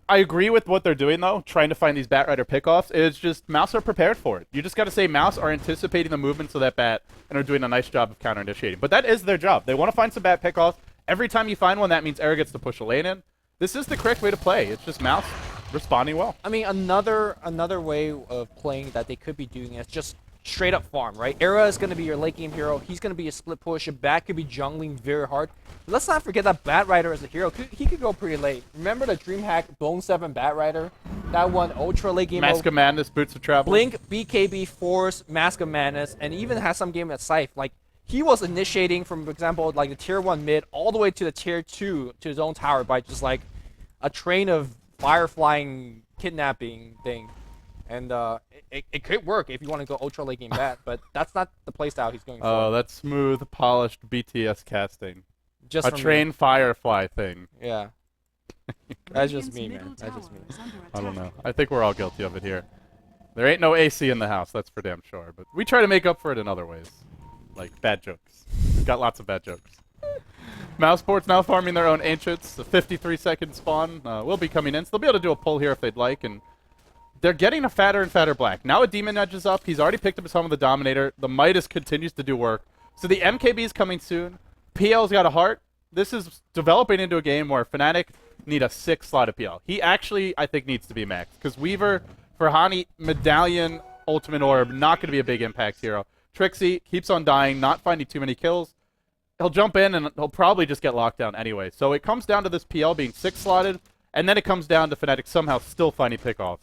agree with what they're doing, though, trying to find these Batrider pickoffs. It's just, Mouse are prepared for it. You just got to say Mouse are anticipating the movements of that Bat and are doing a nice job of counter-initiating. But that is their job. They want to find some Bat pickoffs. Every time you find one, that means Era gets to push a lane in. This is the correct way to play. It's just Mouse responding well. I mean, another way of playing that they could be doing is just straight up farm, right? Era is going to be your late game hero. He's going to be a split push. A Bat could be jungling very hard. But let's not forget that Batrider as a hero, he could go pretty late. Remember the DreamHack Bone 7 Batrider? That one ultra late game. Mask of Madness, Boots of Travel. Blink, BKB, Force, Mask of Madness, and even has some game at Scythe. Like, he was initiating from, for example, like the tier 1 mid all the way to the tier 2 to his own tower by just like a train of fire-flying kidnapping thing. And it could work if you want to go ultra late game Bat, but that's not the playstyle he's going for. Oh, that's smooth, polished BTS casting. Just a train Firefly thing. Yeah. That's just me, man. That's just me. I don't know. I think we're all guilty of it here. There ain't no AC in the house, that's for damn sure. But we try to make up for it in other ways. Like bad jokes. We've got lots of bad jokes. Mousesports now farming their own Ancients. The 53-second spawn will be coming in, so they'll be able to do a pull here if they'd like. And they're getting a fatter and fatter Black. Now a Demon Edge is up. He's already picked up his home with the Dominator. The Midas continues to do work. So the MKB is coming soon. PL's got a heart. This is developing into a game where Fnatic need a 6-slot of PL. He actually, I think, needs to be maxed. Because Weaver, Ferhani, Medallion, Ultimate Orb, not going to be a big impact hero. Trixie keeps on dying, not finding too many kills. He'll jump in, and he'll probably just get locked down anyway. So it comes down to this PL being 6-slotted, and then it comes down to Fnatic somehow still finding pickoffs.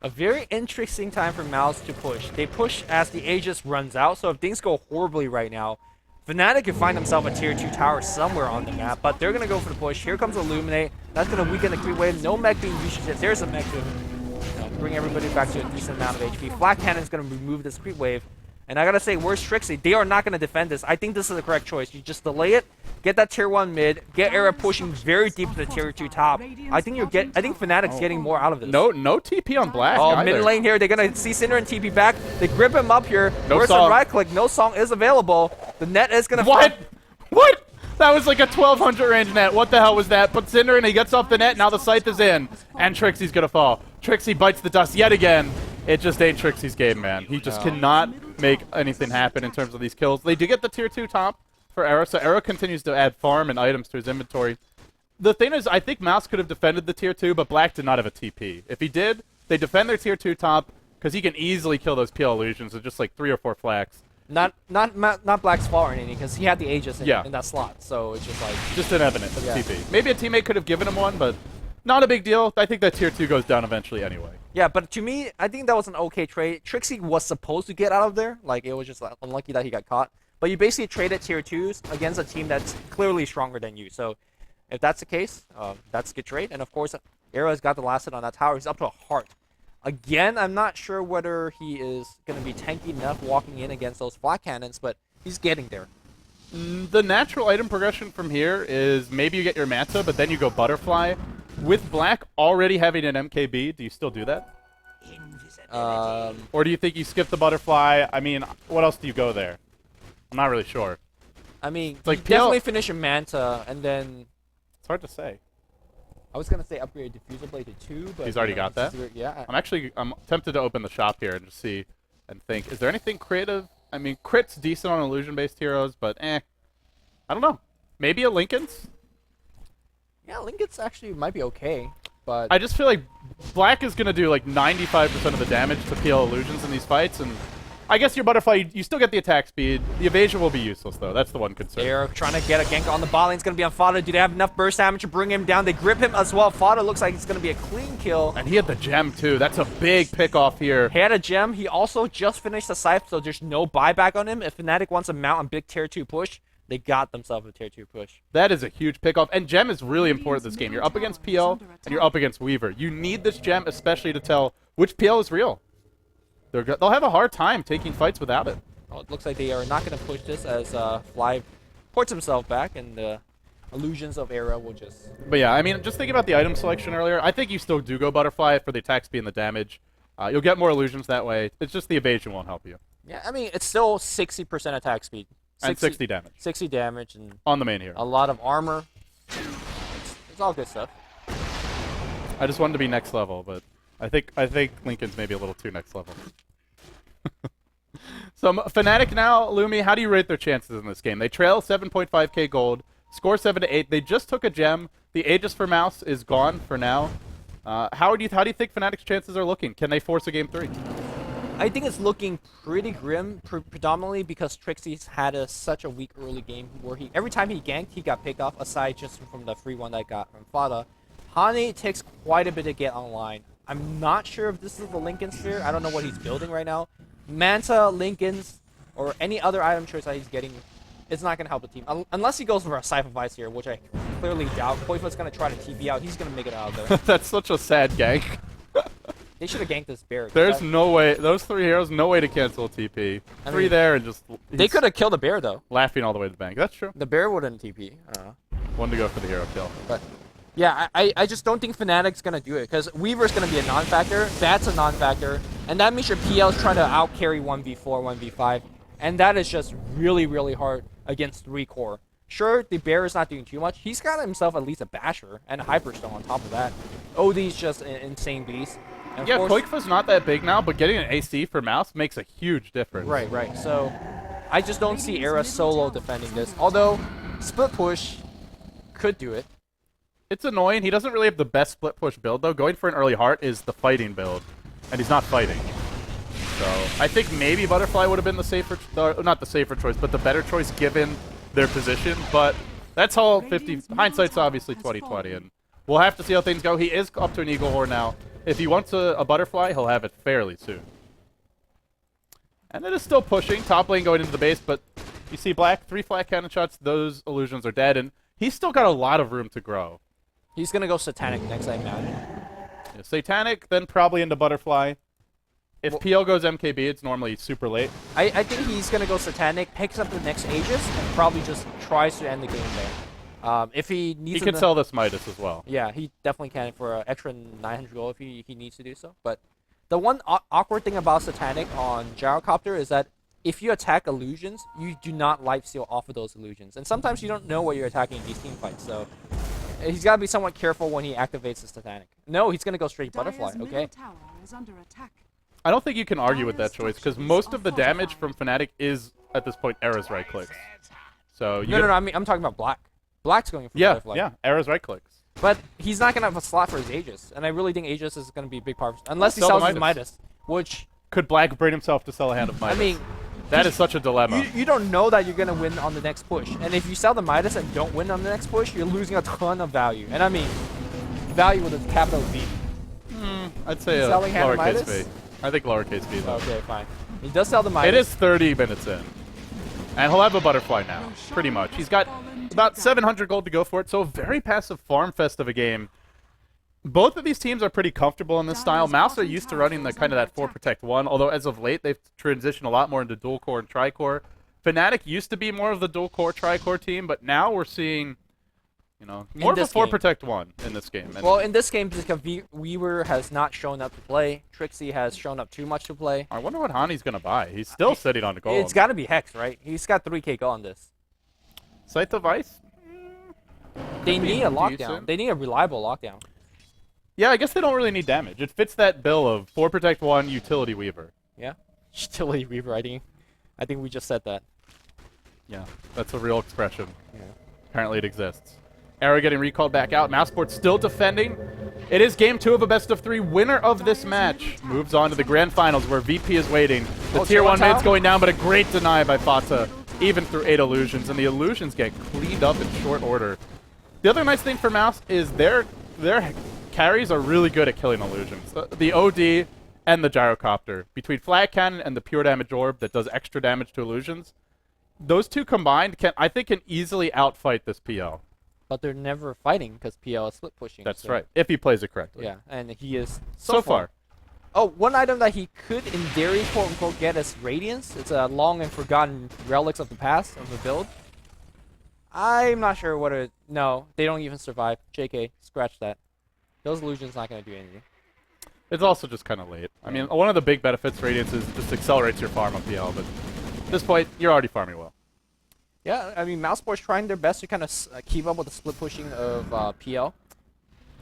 A very interesting time for Mouse to push. They push as the Aegis runs out, so if things go horribly right now, Fnatic could find themselves a tier 2 tower somewhere on the map, but they're going to go for the push. Here comes Illuminate. That's going to weaken the creep wave. No mech being used yet. There's a mech to bring everybody back to a decent amount of HP. Flat Cannon is going to remove this creep wave. And I gotta say, where's Trixie? They are not gonna defend this. I think this is the correct choice. You just delay it, get that tier 1 mid, get Era pushing very deep to the tier 2 top. I think Fnatic's getting more out of this. No TP on Black. Oh, either. mid lane here. They're gonna see Cinder and TP back. They grip him up here. No Where's song. the right click? No song is available. The net is gonna. What? What? That was like a 1200 range net. What the hell was that? But Cinder and he gets off the net. Now the scythe is in, and Trixie's gonna fall. Trixie bites the dust yet again. It just ain't Trixie's game, man. He just cannot make anything happen in terms of these kills. They do get the tier 2 top for Era, so Era continues to add farm and items to his inventory. The thing is, I think Mouse could have defended the tier 2, but Black did not have a TP. If he did, they defend their tier 2 top, because he can easily kill those PL illusions with just like 3 or 4 flaks. Not Black's fault or anything, because he had the Aegis in that slot, so it's just like... Just an evidence of TP. Maybe a teammate could have given him one, but not a big deal. I think that tier 2 goes down eventually anyway. Yeah, but to me, I think that was an okay trade. Trixie was supposed to get out of there. Like, it was just unlucky that he got caught. But you basically traded tier 2s against a team that's clearly stronger than you. So if that's the case, that's a good trade. And of course, Era's got the last hit on that tower. He's up to a heart. Again, I'm not sure whether he is going to be tanky enough walking in against those flat cannons, but he's getting there. The natural item progression from here is maybe you get your Manta, but then you go Butterfly. With Black already having an MKB, do you still do that? Or do you think you skip the Butterfly? I mean, what else do you go there? I'm not really sure. I mean, it's like definitely finish your Manta, and then... It's hard to say. I was going to say upgrade Diffuser Blade to 2, but... He's already got that? Yeah. I'm tempted to open the shop here and just see and think, is there anything creative? I mean, Crit's decent on illusion-based heroes, but I don't know. Maybe a Linken's? Yeah, Linken's actually might be okay, but... I just feel like Black is going to do like 95% of the damage to peel illusions in these fights, and I guess your Butterfly, you still get the attack speed. The evasion will be useless, though. That's the one concern. They're trying to get a gank on the bot lane. It's going to be on Fada. Do they have enough burst damage to bring him down? They grip him as well. Fada looks like it's going to be a clean kill. And he had the gem, too. That's a big pick-off here. He had a gem. He also just finished the Scythe, so there's no buyback on him. If Fnatic wants to mount a big tier 2 push, they got themselves a tier 2 push. That is a huge pick-off. And gem is really important this game. You're up against PL, and you're up against Weaver. You need this gem, especially to tell which PL is real. They'll have a hard time taking fights without it. Well, it looks like they are not going to push this as Fly ports himself back, and the illusions of Era will just... But yeah, I mean, just think about the item selection earlier. I think you still do go Butterfly for the attack speed and the damage. You'll get more illusions that way. It's just the evasion won't help you. Yeah, I mean, it's still 60% attack speed. And 60 damage. 60 damage. And on the main hero. A lot of armor. It's all good stuff. I just wanted to be next level, but I think Linken's maybe a little too next level. So Fnatic now, Lumi, how do you rate their chances in this game? They trail 7.5k gold, score 7 to 8. They just took a gem. The Aegis for Mouse is gone for now. How do you think Fnatic's chances are looking? Can they force a game 3? I think it's looking pretty grim, predominantly because Trixie's had such a weak early game where every time he ganked, he got picked off, aside just from the free one that I got from Fada. Hane takes quite a bit to get online. I'm not sure if this is the Linken Sphere. I don't know what he's building right now. Manta, Linken's, or any other item choice that he's getting, it's not going to help the team. Unless he goes for a Scythe of Ice here, which I clearly doubt. Koifa's going to try to TP out. He's going to make it out of there. That's such a sad gank. They should have ganked this bear. There's no way. Those 3 heroes, no way to cancel a TP. I mean, there and just... They could have killed the bear, though. Laughing all the way to the bank. That's true. The bear wouldn't TP. One to go for the hero kill. But... yeah, I just don't think Fnatic's going to do it, because Weaver's going to be a non-factor, that's a non-factor, and that means your PL's trying to out-carry 1v4, 1v5, and that is just really, really hard against 3 core. Sure, the Bear is not doing too much. He's got himself at least a Basher and a Hyperstone on top of that. OD's just an insane beast. And yeah, Koikfa's not that big now, but getting an AC for Mouse makes a huge difference. Right. So, I just don't see Era solo defending this, although split push could do it. It's annoying. He doesn't really have the best split push build, though. Going for an early heart is the fighting build, and he's not fighting. So I think maybe Butterfly would have been the safer, not the safer choice, but the better choice given their position. But that's all 50. Hindsight's obviously 20/20, and we'll have to see how things go. He is up to an Eagle Horn now. If he wants a Butterfly, he'll have it fairly soon. And it is still pushing. Top lane going into the base, but you see Black, 3 flat cannon shots. Those illusions are dead, and he's still got a lot of room to grow. He's going to go Satanic next, I imagine. Yeah, Satanic, then probably into Butterfly. If PL goes MKB, it's normally super late. I think he's going to go Satanic, picks up the next Aegis, and probably just tries to end the game there. If he needs... He could sell this Midas as well. Yeah, he definitely can for an extra 900 gold if he needs to do so. But the one awkward thing about Satanic on Gyrocopter is that if you attack illusions, you do not lifesteal off of those illusions. And sometimes you don't know what you're attacking in these team fights, so... he's got to be somewhat careful when he activates the Satanic. No, he's going to go straight Butterfly, okay? I don't think you can argue with that choice, because most of the damage from Fnatic is, at this point, Era's right clicks. So you No, I mean, I'm talking about Black. Black's going for Butterfly. Yeah, Era's right clicks. But he's not going to have a slot for his Aegis, and I really think Aegis is going to be a big part of it, unless he sells his Midas, which... Could Black bring himself to sell a hand of Midas? I mean, That is such a dilemma. You don't know that you're gonna win on the next push, and if you sell the Midas and don't win on the next push, you're losing a ton of value. And I mean, value with a capital V. I'd say a Selling hand lowercase Midas? v. I think lowercase v. Though. Okay, fine. He does sell the Midas. It is 30 minutes in. And he'll have a butterfly now, pretty much. He's got about 700 gold to go for it, so a very passive farm fest of a game. Both of these teams are pretty comfortable in this style. Mouse are used to running the kind of that 4 protect 1, although as of late they've transitioned a lot more into dual core and tri-core. Fnatic used to be more of the dual core tri-core team, but now we're seeing, you know, more of a 4 protect 1 in this game. Well, in this game, because Weaver has not shown up to play, Trixie has shown up too much to play. I wonder what Hani's going to buy. He's still sitting on the gold. It's got to be Hex, right? He's got 3k gold on this. Scythe of Ice? They need a lockdown. decent. They need a reliable lockdown. Yeah, I guess they don't really need damage. It fits that bill of 4 protect 1 utility Weaver. Yeah, utility Weaver. I think we just said that. Yeah, that's a real expression. Yeah. Apparently it exists. Arrow getting recalled back out. Mousesports still defending. It is game 2 of a best of 3. Winner of this match moves on to the grand finals where VP is waiting. The tier 1 mid's going down, but a great deny by Fata, even through 8 illusions, and the illusions get cleaned up in short order. The other nice thing for Mouse is their carries are really good at killing illusions. The OD and the gyrocopter. Between Flag Cannon and the pure damage orb that does extra damage to illusions, those two combined I think can easily outfight this PL. But they're never fighting because PL is split pushing. That's so. right, if he plays it correctly. Yeah, and he is so far. Oh, one item that he could, in theory, quote-unquote, get is Radiance. It's a long and forgotten relics of the past of the build. I'm not sure what it... No, they don't even survive. JK, scratch that. Those illusions not going to do anything. It's also just kind of late. I mean, one of the big benefits Radiance is it just accelerates your farm on PL, but at this point, you're already farming well. Yeah, I mean, Mousesports trying their best to kind of keep up with the split pushing of PL.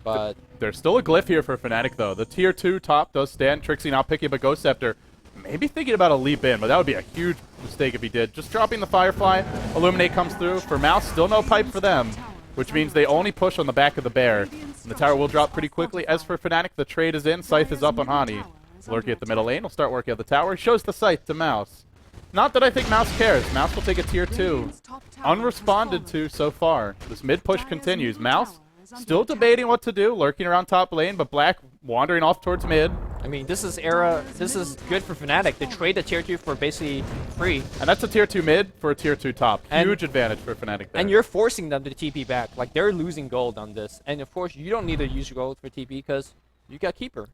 But there's still a glyph here for Fnatic, though. The tier 2 top does stand. Trixie not picking up a Ghost Scepter. Maybe thinking about a leap in, but that would be a huge mistake if he did. Just dropping the Firefly. Illuminate comes through. For Mouse, still no pipe for them, which means they only push on the back of the bear. And the tower will drop pretty quickly. As for Fnatic, the trade is in. Scythe is up on Hani. Lurking at the middle lane. Will start working at the tower. Shows the Scythe to Mouse. Not that I think Mouse cares. Mouse will take a tier 2. Unresponded to so far. This mid push continues. Mouse still debating what to do, lurking around top lane, but Black wandering off towards mid. I mean, this is good for Fnatic. They trade the tier 2 for basically free. And that's a tier 2 mid for a tier 2 top. Huge advantage for Fnatic there. And you're forcing them to TP back. Like, they're losing gold on this. And of course, you don't need to use your gold for TP because you got Keeper.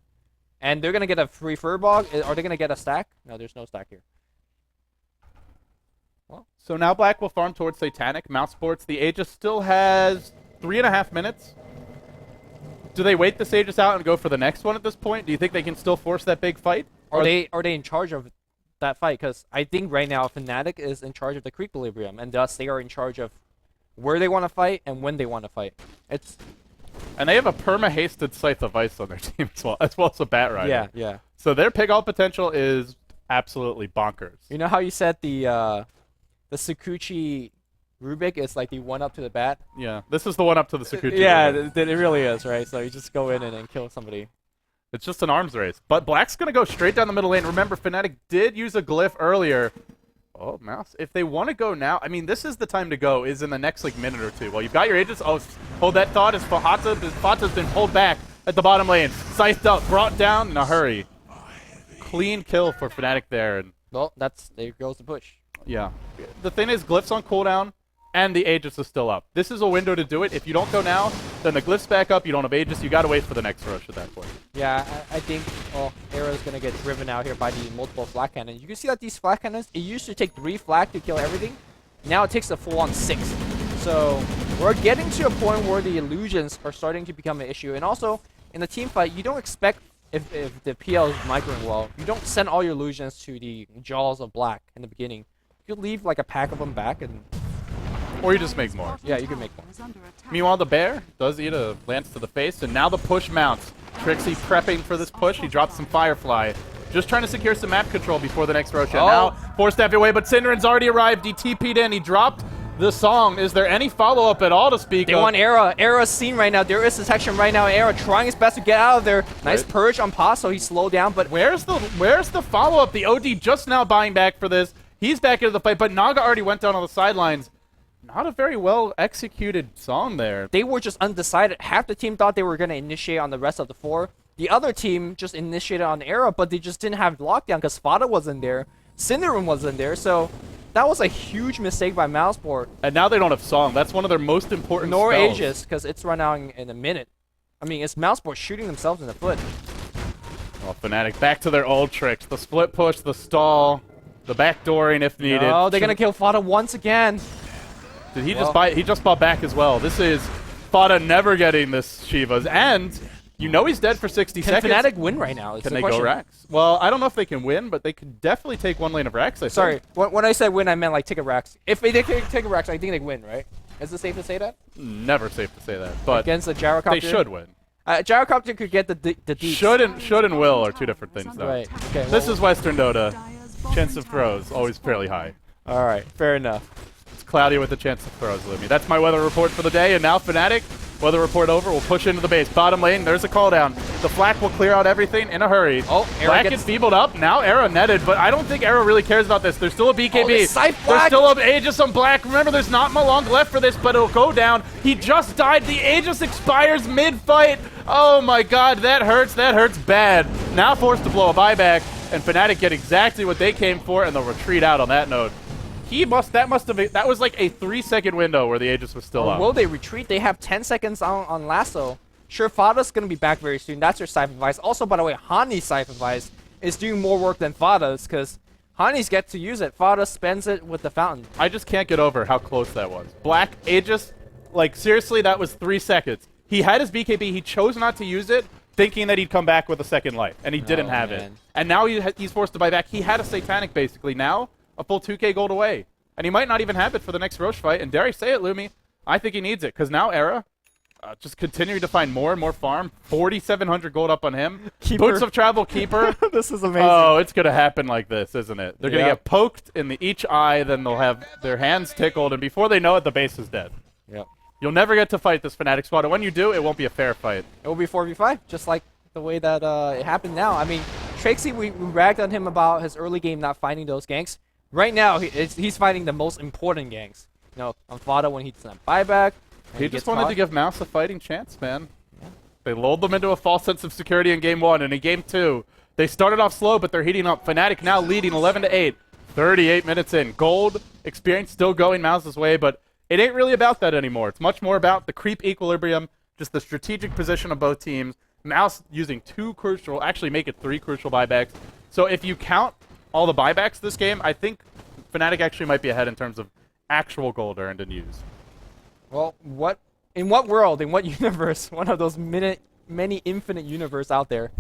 And they're going to get a free Furbog. Are they going to get a stack? No, there's no stack here. Well, so now Black will farm towards Satanic. Mousesports, the Aegis still has 3.5 minutes. Do they wait this Aegis out and go for the next one at this point? Do you think they can still force that big fight? Are they in charge of that fight? Because I think right now Fnatic is in charge of the equilibrium, and thus they are in charge of where they want to fight and when they want to fight. And they have a perma-hasted Scythe of Ice on their team as well as a Bat Rider. Yeah, yeah. So their pick-all potential is absolutely bonkers. You know how you said the Sakuchi Rubik is like the one-up to the Bat? Yeah, this is the one-up to the Sakuchi. Yeah, it really is, right? So you just go in and then kill somebody. It's just an arms race. But Black's going to go straight down the middle lane. Remember, Fnatic did use a glyph earlier. Oh, Mouse. If they want to go now, I mean, this is the time to go, is in the next, like, minute or two. Well, you've got your Aegis. Oh, hold that thought as Fata's been pulled back at the bottom lane. Scythed up, brought down in a hurry. Clean kill for Fnatic there. And well, there goes the push. yeah. The thing is, glyph's on cooldown, and the Aegis is still up. This is a window to do it. If you don't go now, then the glyph's back up. You don't have Aegis. You got to wait for the next rush at that point. Yeah, I think Arrow's going to get driven out here by the multiple flag cannons. You can see that these flag cannons, it used to take 3 flag to kill everything. Now it takes a full-on 6. So we're getting to a point where the illusions are starting to become an issue. And also, in the team fight, you don't expect, if the PL is microing well, you don't send all your illusions to the jaws of Black in the beginning. You leave like a pack of them back and... Or you just make more. Yeah, you can make more. Meanwhile, the bear does eat a lance to the face, and now the push mounts. Trixie prepping for this push. He drops some Firefly. Just trying to secure some map control before the next Roshan. Now, 4 step away, but Synderen's already arrived. He TP'd in. He dropped the song. Is there any follow-up at all to speak of? They want Era. Era's seen right now. There is detection right now. Era trying his best to get out of there. Nice purge on Paz, so he slowed down, but... Where's the follow-up? The OD just now buying back for this. He's back into the fight, but Naga already went down on the sidelines. Not a very well executed song there. They were just undecided. Half the team thought they were going to initiate on the rest of the 4. The other team just initiated on Era, but they just didn't have lockdown because Fada wasn't there. Cinderin wasn't there, so that was a huge mistake by Mousesports. And now they don't have song. That's one of their most important Nor spells. Aegis, because it's run out in a minute. I mean, it's Mousesports shooting themselves in the foot. Well, Fnatic back to their old tricks. The split push, the stall, the backdooring if needed. Oh, they're going to kill Fada once again. Did he just buy? He just bought back as well. This is Fada never getting this Shivas, and you know he's dead for 60 seconds. Can Fnatic win right now? Can they go Rax? Well, I don't know if they can win, but they could definitely take one lane of Rax, I think. Sorry, when I said win, I meant like take a Rax. If they take a Rax, I think they win, right? Is it safe to say that? Never safe to say that, but against the Gyrocopter? they should win. Gyrocopter could get the deets. Should and will are two different things, though. Right. Okay. This is Western Dota. Chance of throws, always fairly high. All right, fair enough. It's cloudy with a chance of throws, Lumi. That's my weather report for the day, and now Fnatic, weather report over, we'll push into the base. Bottom lane, there's a call down. The flak will clear out everything in a hurry. Oh, Era Black gets is feebled up. Now Era netted, but I don't think Era really cares about this. There's still a BKB. Oh, there's there's still an Aegis on Black. Remember, there's not long left for this, but it'll go down. He just died. The Aegis expires mid-fight. Oh my god, that hurts. That hurts bad. Now forced to blow a buyback, and Fnatic get exactly what they came for, and they'll retreat out on that note. That was like a 3-second window where the Aegis was still up. Will they retreat? They have 10 seconds on Lasso. Sure, Fada's going to be back very soon. That's their Scythe advice. Also, by the way, Hani's Scythe advice is doing more work than Fada's because Hani's get to use it. Fada spends it with the fountain. I just can't get over how close that was. Black, Aegis, like seriously, that was 3 seconds. He had his BKB. He chose not to use it, thinking that he'd come back with a second life, and he didn't have it. And now he's forced to buy back. He had a Satanic, basically. Now, a full 2k gold away. And he might not even have it for the next Roche fight. And dare I say it, Lumi, I think he needs it. Because now Era, just continuing to find more and more farm. 4,700 gold up on him. Keeper. Boots of Travel Keeper. This is amazing. Oh, it's going to happen like this, isn't it? They're going to get poked in each eye, then they'll have their hands tickled, and before they know it, the base is dead. Yep. You'll never get to fight this Fnatic squad, and when you do, it won't be a fair fight. It will be 4v5, just like the way that it happened now. I mean, Trixie, we ragged on him about his early game not finding those ganks. Right now, he's fighting the most important ganks. You know, on Fada when he does not buyback. He just wanted to give Mouse a fighting chance, man. Yeah. They lulled them into a false sense of security in Game 1, and in Game 2, they started off slow, but they're heating up. Fnatic now leading 11-8, 38 minutes in. Gold experience still going Mouse's way, but it ain't really about that anymore. It's much more about the creep equilibrium, just the strategic position of both teams. Mouse using 2 crucial, actually make it 3 crucial buybacks. So if you count all the buybacks this game, I think Fnatic actually might be ahead in terms of actual gold earned and used. Well, in what world, in what universe, one of those many infinite universe out there,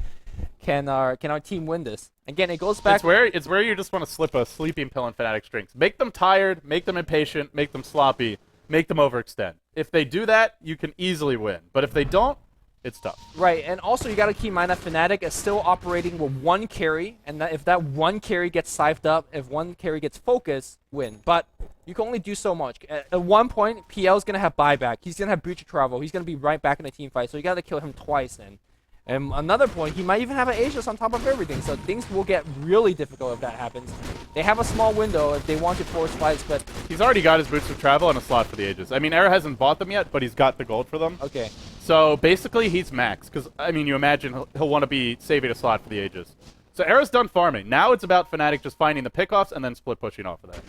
can our team win this? Again, it goes back. It's where you just want to slip a sleeping pill in Fnatic's drinks. Make them tired, make them impatient, make them sloppy, make them overextend. If they do that, you can easily win. But if they don't, it's tough. Right, and also you got to keep in mind that Fnatic is still operating with 1 carry, and that if that 1 carry gets scythed up, if 1 carry gets focused, win. But you can only do so much. At one point, PL is going to have buyback. He's going to have breach of travel. He's going to be right back in the team fight, so you got to kill him twice then. And another point, he might even have an Aegis on top of everything, so things will get really difficult if that happens. They have a small window if they want to force fights, but he's already got his boots of travel and a slot for the Aegis. I mean, Era hasn't bought them yet, but he's got the gold for them. Okay. So basically, he's max, because, I mean, you imagine he'll want to be saving a slot for the Aegis. So Era's done farming. Now it's about Fnatic just finding the pickoffs and then split pushing off of that.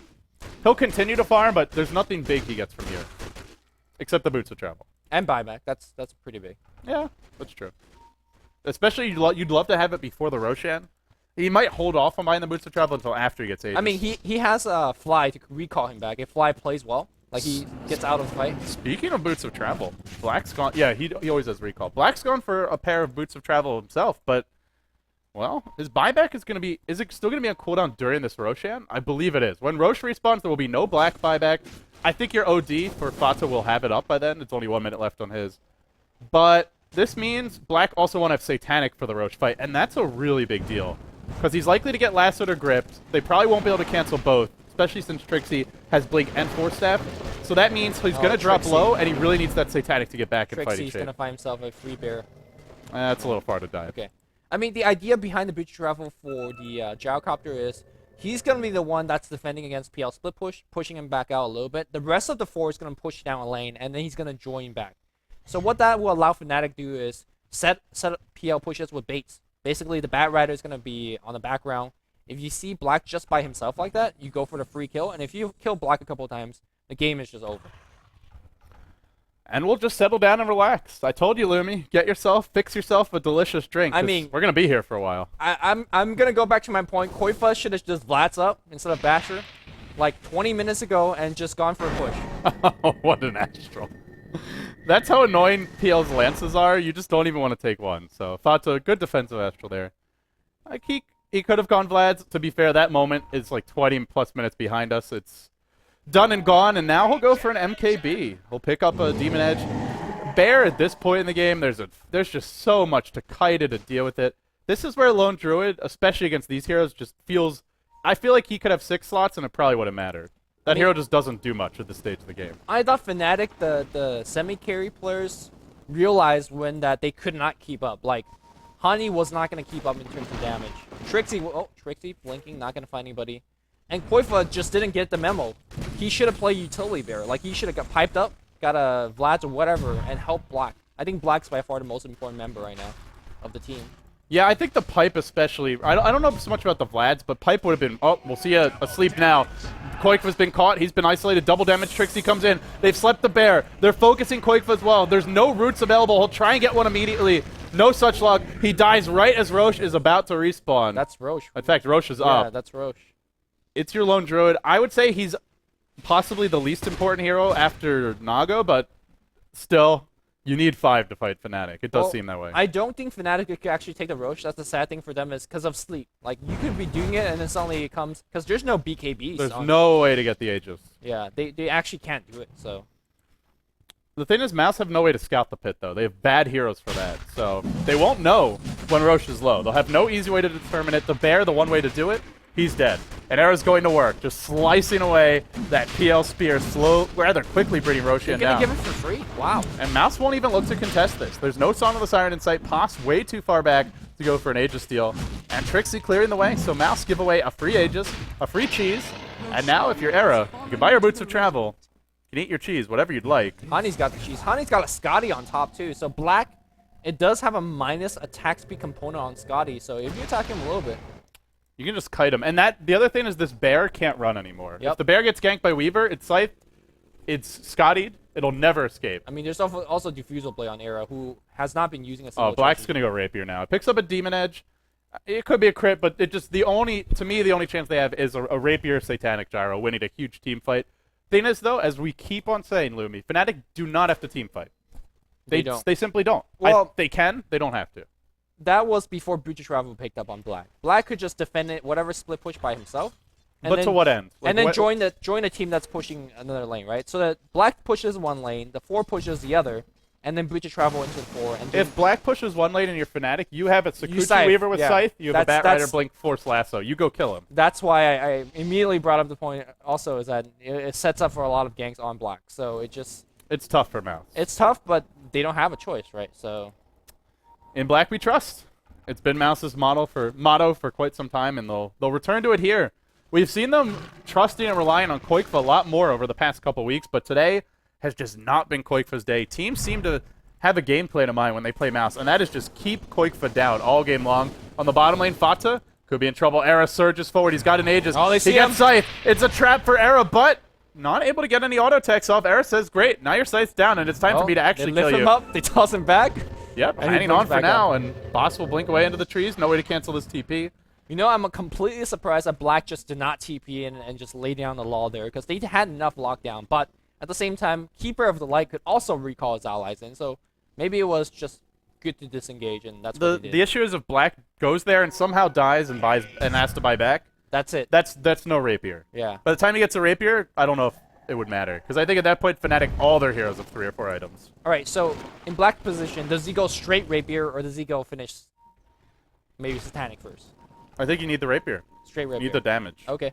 He'll continue to farm, but there's nothing big he gets from here. Except the boots of travel. And buyback. That's pretty big. Yeah, that's true. Especially, you'd love to have it before the Roshan. He might hold off on buying the boots of travel until after he gets Aegis. I mean, he has a Fly to recall him back. If Fly plays well, like he gets out of the fight. Speaking of boots of travel, Black's gone. Yeah, he always has recall. Black's gone for a pair of boots of travel himself, but, well, his buyback is going to be... Is it still going to be on cooldown during this Roshan? I believe it is. When Roche respawns, there will be no Black buyback. I think your OD for Fata will have it up by then. It's only 1 minute left on his. But this means Black also won't have Satanic for the Roche fight, and that's a really big deal. Because he's likely to get lassoed or gripped. They probably won't be able to cancel both, especially since Trixie has Blink and Force Staff. So that means he's going to drop low, and he really needs that Satanic to get back in fighting shape. Trixie's going to find himself a free bear. That's a little far to dive. Okay. I mean, the idea behind the boots travel for the Gyrocopter is He's going to be the one that's defending against PL split push, pushing him back out a little bit. The rest of the 4 is going to push down a lane, and then he's going to join back. So what that will allow Fnatic to do is set up PL pushes with baits. Basically, the Bat Rider is going to be on the background. If you see Black just by himself like that, you go for the free kill. And if you kill Black a couple of times, the game is just over. And we'll just settle down and relax. I told you, Lumi, fix yourself a delicious drink. I mean, we're going to be here for a while. I'm going to go back to my point. Koifa should have just Vlad's up instead of Basher like 20 minutes ago and just gone for a push. Oh, what an Astral. That's how annoying PL's Lances are. You just don't even want to take one. So, Fata, good defensive Astral there. Like, he could have gone Vlad's. To be fair, that moment is like 20+ minutes behind us. It's done and gone, and now he'll go for an MKB. He'll pick up a Demon Edge. Bear, at this point in the game, there's just so much to kite it and deal with it. This is where Lone Druid, especially against these heroes, just feels... I feel like he could have 6 slots, and it probably wouldn't matter. That hero just doesn't do much at this stage of the game. I thought Fnatic, the semi-carry players, realized when that they could not keep up. Like, Honey was not going to keep up in terms of damage. Trixie blinking, not going to find anybody. And Koifa just didn't get the memo. He should have played Utility Bear. Like, he should have got piped up, got a Vlad's or whatever, and helped Black. I think Black's by far the most important member right now of the team. Yeah, I think the Pipe especially... I don't know so much about the Vlads, but Pipe would have been... Oh, we'll see asleep now. Koikva's been caught. He's been isolated. Double damage. Trixie comes in. They've slept the Bear. They're focusing Koikva as well. There's no roots available. He'll try and get one immediately. No such luck. He dies right as Roche is about to respawn. That's Roche. In fact, Roche is up. Yeah, that's Roche. It's your Lone Druid. I would say he's possibly the least important hero after Nago, but still, you need 5 to fight Fnatic. It does seem that way. I don't think Fnatic could actually take the Roche. That's the sad thing for them is because of sleep. Like, you could be doing it, and then suddenly it comes... Because there's no BKBs. There's no way to get the Aegis. Yeah, they actually can't do it, so... The thing is, Mouse have no way to scout the pit, though. They have bad heroes for that, so they won't know when Roche is low. They'll have no easy way to determine it. The Bear, the one way to do it, he's dead. And Era's going to work, just slicing away that PL spear, rather quickly bringing Roshan down. You're going to give it for free? Wow. And Mouse won't even look to contest this. There's no Song of the Siren in sight. Poss way too far back to go for an Aegis steal. And Trixie clearing the way, so Mouse give away a free Aegis, a free cheese. And now, if you're Era, you can buy your Boots of Travel. You can eat your cheese, whatever you'd like. Honey's got the cheese. Honey's got a Scotty on top, too. So Black, it does have a minus attack speed component on Scotty, so if you attack him a little bit... You can just kite him. And the other thing is this Bear can't run anymore. Yep. If the Bear gets ganked by Weaver, it's Scythe, it's Scottied, it'll never escape. I mean, there's also Diffusal Blade on Era, who has not been using a single Black's going to go Rapier now. It picks up a Demon Edge. It could be a crit, but it just, to me, the only chance they have is a Rapier Satanic Gyro winning a huge team fight. Thing is, though, as we keep on saying, Lumi, Fnatic do not have to team fight. They don't. They simply don't. Well, they can. They don't have to. That was before Butcher Travel picked up on Black. Black could just defend it, whatever split push by himself. But to what end? Like, and then join a team that's pushing another lane, right? So that Black pushes one lane, the 4 pushes the other, and then Butcher Travel into the 4. And if Black pushes one lane and you're Fnatic, you have a Sakuchi Weaver with Scythe, you have a Bat Rider Blink Force Lasso. You go kill him. That's why I immediately brought up the point also is that it sets up for a lot of ganks on Black. So it just... It's tough for Mouse. It's tough, but they don't have a choice, right? So... In Black we trust. It's been Mouse's motto for quite some time, and they'll return to it here. We've seen them trusting and relying on Koikva a lot more over the past couple weeks, but today has just not been Koikva's day. Teams seem to have a game plan in mind when they play Mouse, and that is just keep Koikva down all game long. On the bottom lane, Fata could be in trouble. Era surges forward. He's got an Aegis. Oh, they see he gets Scythe. It's a trap for Era, but not able to get any auto attacks off. Era says, great, now your Scythe's down, and it's time for me to actually kill you. They lift him up, they toss him back. Yep, and hanging on for now, and Boss will blink away into the trees. No way to cancel this TP. You know, I'm completely surprised that Black just did not TP in and just lay down the law there, because they had enough lockdown. But at the same time, Keeper of the Light could also recall his allies in, so maybe it was just good to disengage, and that's what he did. The issue is if Black goes there and somehow dies and has to buy back, that's it. That's no Rapier. Yeah. By the time he gets a Rapier, I don't know if it would matter, because I think at that point, Fnatic, all their heroes have 3 or 4 items. All right, so in Black position, does he go straight Rapier, or does he go finish maybe Satanic first? I think you need the Rapier. Straight Rapier. You need the damage. Okay.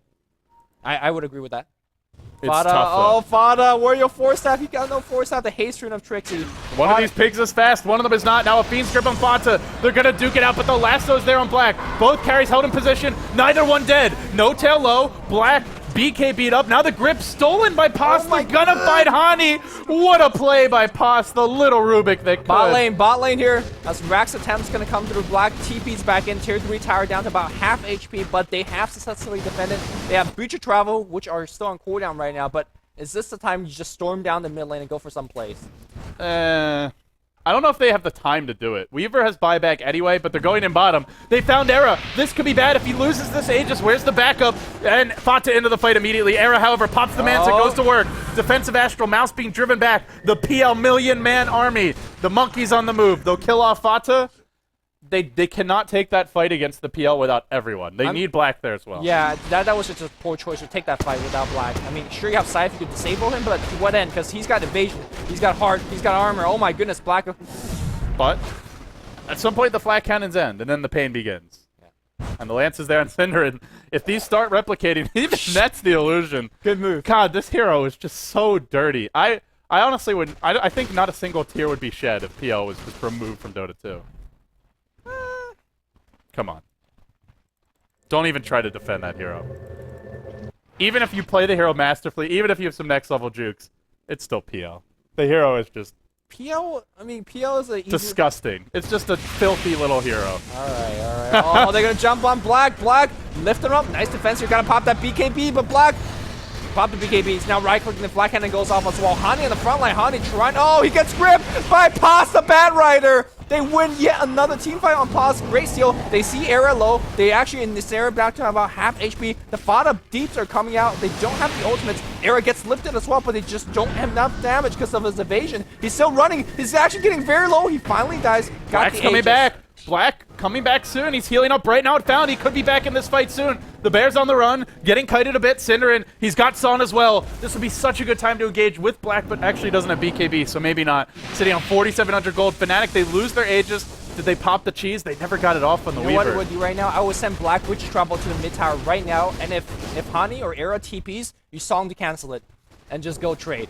I would agree with that. It's Fada, tough, oh, though. Fada, where your force staff? You got no force staff. The haste rune of Trixie. One of these pigs is fast, one of them is not. Now a Fiend Strip on Fata. They're gonna duke it out, but the lasso's there on Black. Both carries held in position, neither one dead. No tail low, Black, BK beat up. Now the grip stolen by Pos. Oh my They're gonna fight Hani. What a play by Pos, the little Rubik that could. Bot lane here. As Rax attempts gonna come through. Black TP's back in. Tier 3 tower down to about half HP, but they have successfully defended. They have Breach of Travel, which are still on cooldown right now, but is this the time you just storm down the mid lane and go for some plays? I don't know if they have the time to do it. Weaver has buyback anyway, but they're going in bottom. They found Era. This could be bad if he loses this Aegis. Where's the backup? And Fata into the fight immediately. Era, however, pops the Mance and goes to work. Defensive Astral, Mouse being driven back. The PL million-man army. The monkeys on the move. They'll kill off Fata. They cannot take that fight against the PL without everyone. They need Black there as well. Yeah, that was just a poor choice to take that fight without Black. I mean, sure you have Scythe, you could disable him, but to what end? Because he's got evasion, he's got heart, he's got armor. Oh my goodness, Black. But at some point the flat cannons end, and then the pain begins. Yeah. And the Lance is there on Cinder, and if these start replicating, even that's the illusion. Good move. God, this hero is just so dirty. I honestly would. I think not a single tier would be shed if PL was just removed from Dota 2. Come on. Don't even try to defend that hero. Even if you play the hero masterfully, even if you have some next level jukes, it's still PL. The hero is just PL, I mean, PL is a easy... disgusting. It's just a filthy little hero. Alright. Oh, they're gonna jump on Black. Black, lift him up. Nice defense. You gotta pop that BKB, but Black... Pop the BKB. He's now right-clicking the Black Hand and goes off as well. Hani on the front line. Hani trying... Oh, he gets gripped by Pos, the Bat Rider. They win yet another team fight on Pos. Great steal. They see Era low. They actually, in this Era, back to about half HP. The Fada deeps are coming out. They don't have the ultimates. Era gets lifted as well, but they just don't have enough damage because of his evasion. He's still running. He's actually getting very low. He finally dies. Black's coming back. Black coming back soon. He's healing up right now at Found. He could be back in this fight soon. The Bear's on the run, getting kited a bit. Cinderin, he's got Son as well. This would be such a good time to engage with Black, but actually doesn't have BKB, so maybe not. Sitting on 4,700 gold. Fnatic, they lose their Aegis. Did they pop the cheese? They never got it off on the Weaver. You know what I would do right now? I would send Black Witch Trouble to the mid tower right now, and if Hani or Era TPs, you saw him to cancel it, and just go trade.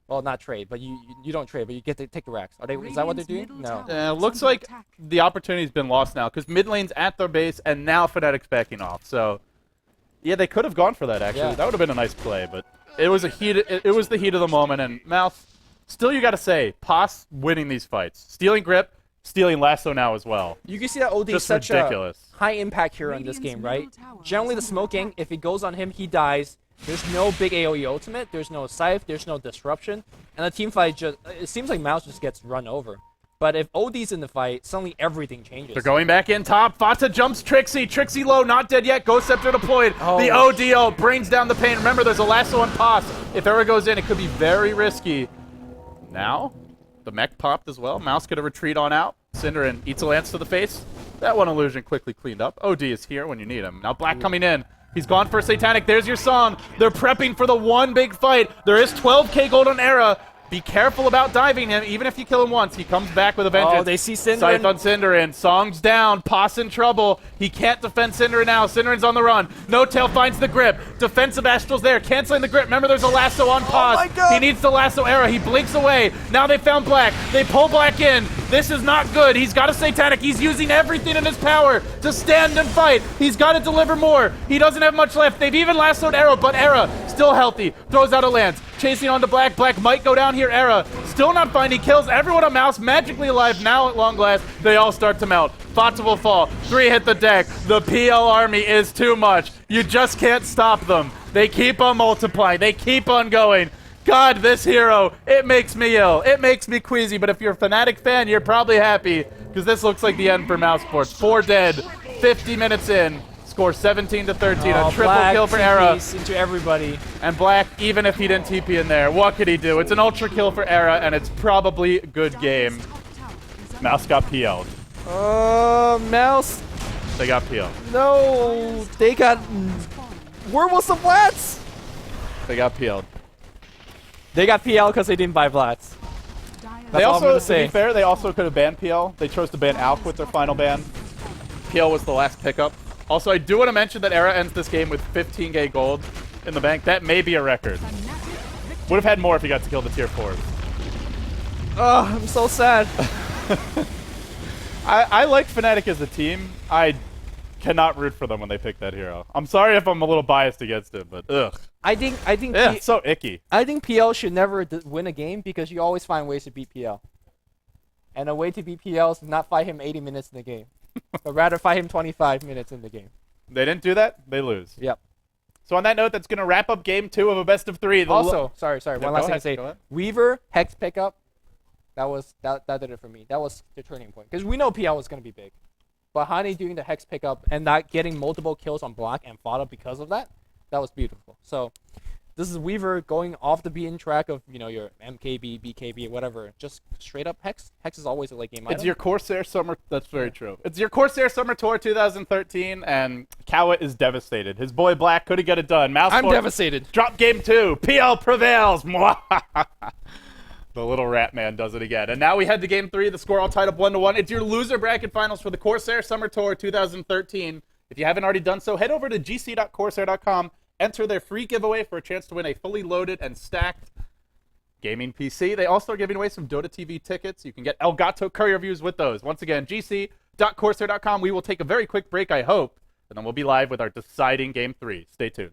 Well, not trade, but you don't trade, but you get to take the racks. Are they? Is that what they're doing? No. Looks like the opportunity's been lost now, because mid lane's at their base, and now Fnatic's backing off. So, yeah, they could have gone for that, actually. Yeah. That would have been a nice play, but it was it was the heat of the moment, and Mouth, still you got to say, Pos winning these fights. Stealing grip, stealing lasso now as well. You can see that OD is such ridiculous. A high impact hero in this game, right? Generally, the smoking, if it goes on him, he dies. There's no big AoE ultimate, there's no Scythe, there's no disruption, and the team fight just, it seems like Mouse just gets run over. But if OD's in the fight, suddenly everything changes. They're going back in top. Fata jumps Trixie. Trixie low, not dead yet. Ghost Scepter deployed. Oh. The ODO brings down the pain. Remember, there's a lasso on Pos. If Era goes in, it could be very risky. Now, the mech popped as well. Mouse gonna retreat on out. Cinderin eats a lance to the face. That one illusion quickly cleaned up. OD is here when you need him. Now Black coming in. He's gone for a Satanic. There's your song. They're prepping for the one big fight. There is 12k gold on Era. Be careful about diving him. Even if you kill him once, he comes back with a vengeance. Oh, they see Cinderin. Scythe on Cinderin. Song's down. Pos in trouble. He can't defend Cinderin now. Cinderin's on the run. No Tail finds the grip. Defensive Astral's there. Canceling the grip. Remember, there's a lasso on Pos. Oh my God. He needs the lasso Era. He blinks away. Now they found Black. They pull Black in. This is not good. He's got a Satanic. He's using everything in his power to stand and fight. He's got to deliver more. He doesn't have much left. They've even lassoed Era, but Era still healthy. Throws out a lance. Chasing onto Black. Black might go down here. Era still not finding. Kills everyone on Mouse. Magically alive now at long last. They all start to melt. Fata will fall. 3 hit the deck. The PL army is too much. You just can't stop them. They keep on multiplying. They keep on going. God, this hero, it makes me ill. It makes me queasy, but if you're a Fnatic fan, you're probably happy, because this looks like the end for Mousesports. 4 dead, 50 minutes in, score 17 to 13, a triple Black kill for Era. Into everybody. And Black, even if he didn't TP in there, what could he do? It's an ultra kill for Era, and it's probably a good game. Mouse got PL'd. Mouse. They got PL'd. No, they got... Where was the Blats? They got PL'd. They got PL because they didn't buy Blats. They also, to be fair, they also could have banned PL. They chose to ban Alk with their final ban. PL was the last pickup. Also, I do want to mention that Era ends this game with 15k gold. in the bank. That may be a record. Would have had more if he got to kill the tier 4s. Oh, I'm so sad. I like Fnatic as a team. I cannot root for them when they pick that hero. I'm sorry if I'm a little biased against it, but ugh. I think Yeah, it's so icky. I think PL should never win a game because you always find ways to beat PL. And a way to beat PL is to not fight him 80 minutes in the game, but rather fight him 25 minutes in the game. They didn't do that, they lose. Yep. So on that note, that's going to wrap up game 2 of a best of 3. Also, sorry, Yeah, one last thing to say. go ahead. Weaver, Hex pickup, that did it for me. That was the turning point. Because we know PL was going to be big. But Hani doing the Hex pickup and not getting multiple kills on block and fought up because of that, that was beautiful. So this is Weaver going off the beaten track of, you know, your MKB, BKB, whatever. Just straight up Hex. Hex is always a late game item. It's your Corsair Summer... That's very true. It's your Corsair Summer Tour 2013, and Kawit is devastated. His boy Black couldn't get it done. Mousesports I'm devastated. Drop game 2. PL prevails. The little rat man does it again. And now we head to game 3. The score all tied up 1-1. It's your loser bracket finals for the Corsair Summer Tour 2013. If you haven't already done so, head over to gc.corsair.com. Enter their free giveaway for a chance to win a fully loaded and stacked gaming PC. They also are giving away some Dota TV tickets. You can get Elgato Courier reviews with those. Once again, gc.corsair.com. We will take a very quick break, I hope, and then we'll be live with our deciding game 3. Stay tuned.